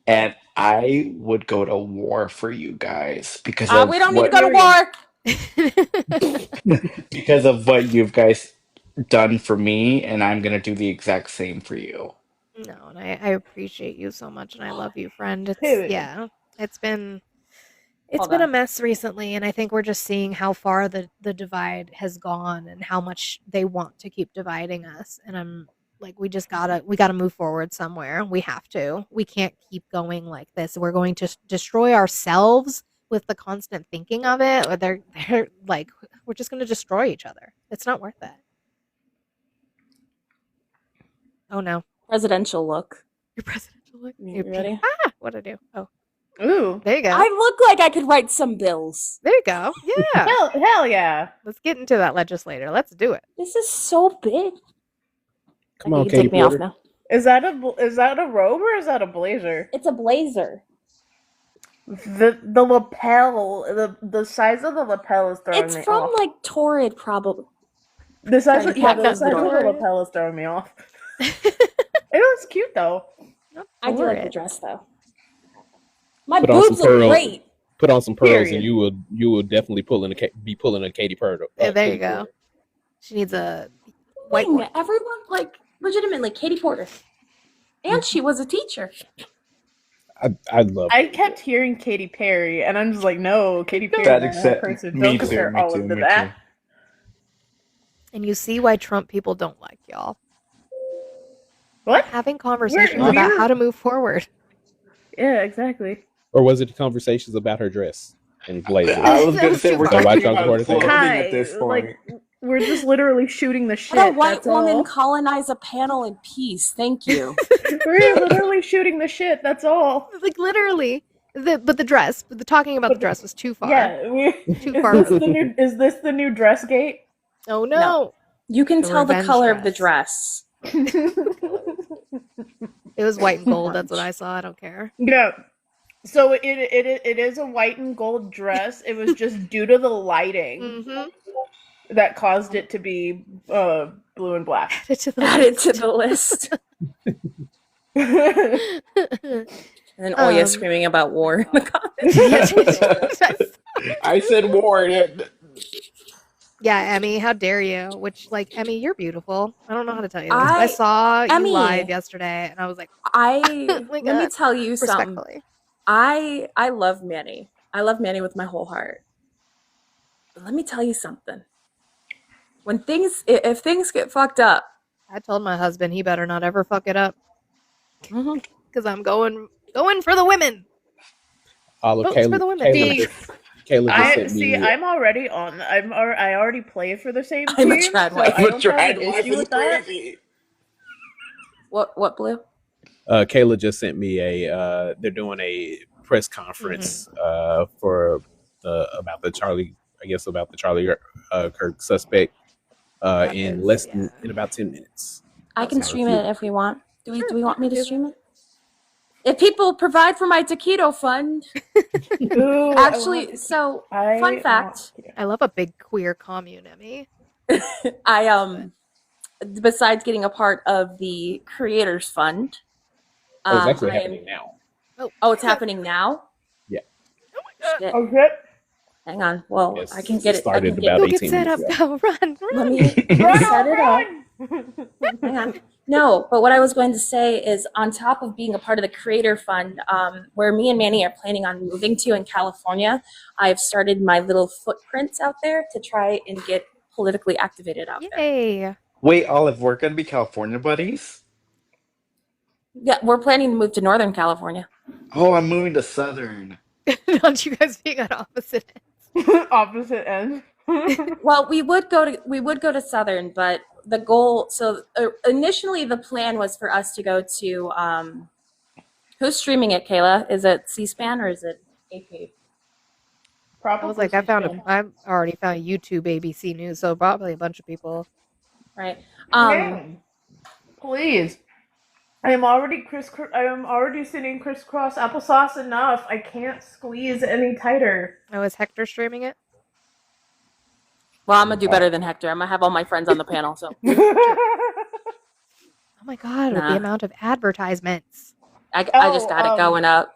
and I would go to war for you guys because we don't need to go to war because of what you guys done for me, and I'm gonna do the exact same for you. No, and I appreciate you so much, and I love you, friend. It's been It's Hold been a on. mess recently, and I think we're just seeing how far the divide has gone and how much they want to keep dividing us. And I'm like, we gotta move forward somewhere. We have to. We can't keep going like this. We're going to destroy ourselves with the constant thinking of it. Or they're like, we're just going to destroy each other. It's not worth it. Oh no, Presidential look. your presidential look. You ready? What'd I do? Oh, Ooh. there you go. I look like I could write some bills. There you go. Yeah. Hell yeah. Let's get into that legislator. Let's do it. This is so big. Come Okay, on, you Katie take me off Porter. now. Is that a robe or is that a blazer? It's a blazer. The lapel, the size of the lapel is throwing It's me from off. like Torrid, probably. The size of, Trying to the pack size that of the door. lapel is throwing me off. It looks cute though. I do For like the it. dress though. My Put on some boobs look pearls. great. Put on some pearls, Period. and you will definitely be pulling a Katie Porter. Yeah, there you Katie go. Porter. She needs a white Dang, one. everyone like legitimately Katie Porter. And she was a teacher. I love. I kept hearing Katy Perry, and I'm just like, no, Katy Perry That is that accept person. me Don't too, compare me Olive too, to me that. too. And you see why Trump people don't like y'all. What? Having conversations We're- about how to move forward. Yeah, exactly. Or was it conversations about her dress and blazer? I was That gonna was say too we're far. Why talking y'all about support it? clothing Hi, at this point. like we're just literally shooting the shit. Let a white that's woman all. colonize a panel in peace. Thank you. We're literally shooting the shit. That's all. Like literally. But the dress, but the talking about the dress was too far. Yeah. Too far removed. Is this the new dress gate? Oh no. No. You can The tell the revenge color of the dress. dress. It was white and gold, that's what I saw. I don't care. Yeah. So it is a white and gold dress. It was just due to the lighting Mm-hmm. that caused it to be blue and black. Add it to the Add it list. to the list. And then Oya screaming about war in the comments. I said war. Yeah, Emmy, how dare you? Which, like, Emmy, you're beautiful. I don't know how to tell you this. I saw you Emmy, live yesterday, and I was like, let me tell you something. respectfully. I love Manny. I love Manny with my whole heart. But let me tell you something. When if things get fucked up, I told my husband he better not ever fuck it up. Because I'm going for the women. All of Votes for the women. Kayla just sent me. I'm already on. I already play for the same I'm a team. trad So wife. I don't have an issue with that. What Blue? Kayla just sent me they're doing a press conference for about the Charlie Kirk suspect in about 10 minutes. I can stream it if we want. Do we want me to stream it? If people provide for my taquito fund. Ooh, actually, so fun fact. I love a big queer commune, Emmy. I besides getting a part of the Creators Fund. It's actually happening now. Oh, it's happening now? Yeah. Shit. Okay. Hang on. Well, Yes, I can get it. I can started get about Go 18 get set up. minutes ago. Go run. Let me set it up. Hang on. No, but what I was going to say is on top of being a part of the Creator Fund, where me and Manny are planning on moving to in California, I've started my little footprints out there to try and get politically activated out there. Yay. Wait, Olive, we're gonna be California buddies? Yeah, we're planning to move to Northern California. Oh, I'm moving to Southern. Don't you guys being on opposite ends? Opposite ends. Well, we would go to Southern, but the goal. So initially, the plan was for us to go to. Who's streaming it, Kayla? Is it C-SPAN or is it AP? I was like, I already found YouTube ABC News, so probably a bunch of people. Right. Please. I am already sitting crisscross applesauce enough. I can't squeeze any tighter. Oh, is Hector streaming it? Well, I'm gonna do better than Hector. I'm gonna have all my friends on the panel. So. Oh my god, with the amount of advertisements. I just got it going up.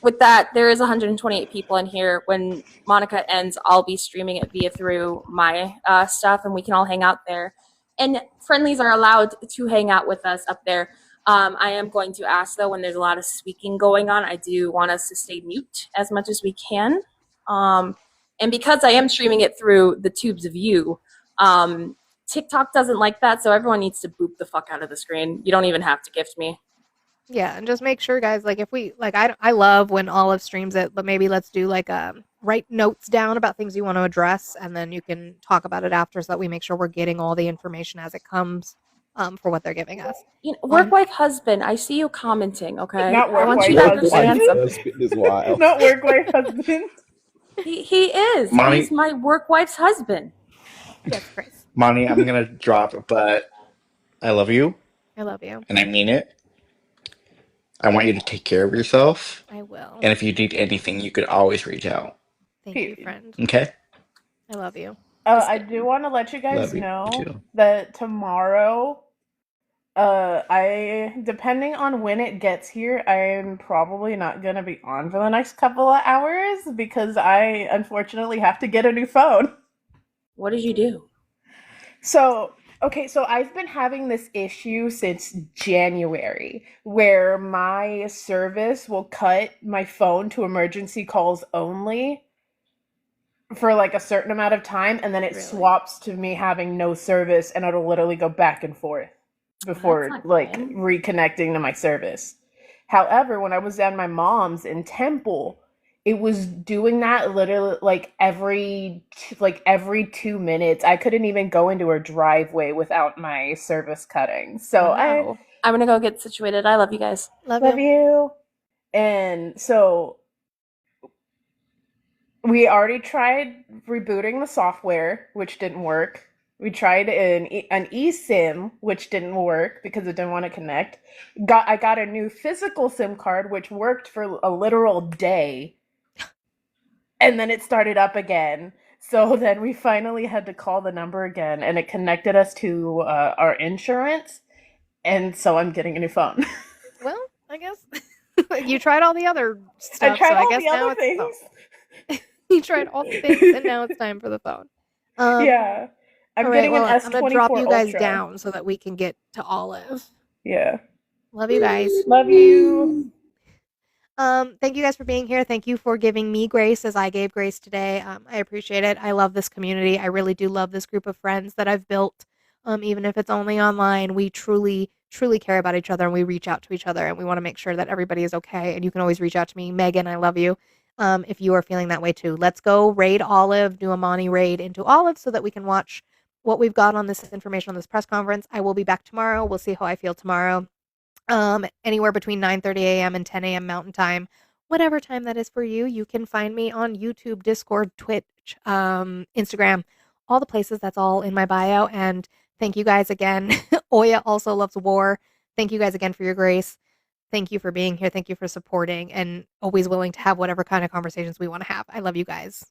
With that, there is 128 people in here. When Monica ends, I'll be streaming it through my stuff, and we can all hang out there. And friendlies are allowed to hang out with us up there. I am going to ask, though, when there's a lot of speaking going on, I do want us to stay mute as much as we can. And because I am streaming it through the tubes of you, TikTok doesn't like that, so everyone needs to boop the fuck out of the screen. You don't even have to gift me. Yeah, and just make sure, guys, like, if we, like, I love when Olive streams it, but maybe let's do, like, write notes down about things you want to address, and then you can talk about it after so that we make sure we're getting all the information as it comes, for what they're giving us. You know, work wife husband, I see you commenting, okay? Not I work want wife you to Work understand wife husband. something. husband is wild. Not work wife husband. He is. Monty, He's my work wife's husband. Yes, Chris. Monty, I'm gonna drop, but I love you, I love you. and I mean it. I want you to take care of yourself, I will. and if you need anything, you could always reach out. Thank you, friend. Okay? I love you. I do want to let you guys Love you know too. that tomorrow, I depending on when it gets here, I'm probably not gonna be on for the next couple of hours because I unfortunately have to get a new phone. What did you do? So, okay, so I've been having this issue since January where my service will cut my phone to emergency calls only for like a certain amount of time, and then it swaps to me having no service, and it'll literally go back and forth before like reconnecting to my service. However, when I was at my mom's in Temple, it was doing that literally like every 2 minutes. I couldn't even go into her driveway without my service cutting. So Wow. I'm gonna go get situated. I love you guys. Love you. And so we already tried rebooting the software, which didn't work. We tried an eSIM, which didn't work because it didn't want to connect. I got a new physical SIM card, which worked for a literal day. And then it started up again. So then we finally had to call the number again, and it connected us to our insurance. And so I'm getting a new phone. Well, I guess you tried all the other stuff, I tried so I all guess the now other it's things. the phone. You tried all the things, and now it's time for the phone. Yeah. I'm all right, getting well, an I'm gonna drop S24 you guys Ultra. down so that we can get to Olive. Yeah. Love you guys. Love you. Thank you guys for being here. Thank you for giving me grace as I gave grace today. I appreciate it. I love this community. I really do love this group of friends that I've built. Even if it's only online, we truly, truly care about each other, and we reach out to each other, and we want to make sure that everybody is okay. And you can always reach out to me, Megan. I love you. If you are feeling that way too, let's go raid Olive, do a Monty raid into Olive so that we can watch what we've got on this information on this press conference. I will be back tomorrow. We'll see how I feel tomorrow. Anywhere between 9:30 a.m. and 10 a.m. Mountain Time, whatever time that is for you. You can find me on YouTube, Discord, Twitch, Instagram, all the places. That's all in my bio. And thank you guys again. Oya also loves war. Thank you guys again for your grace. Thank you for being here. Thank you for supporting and always willing to have whatever kind of conversations we want to have. I love you guys.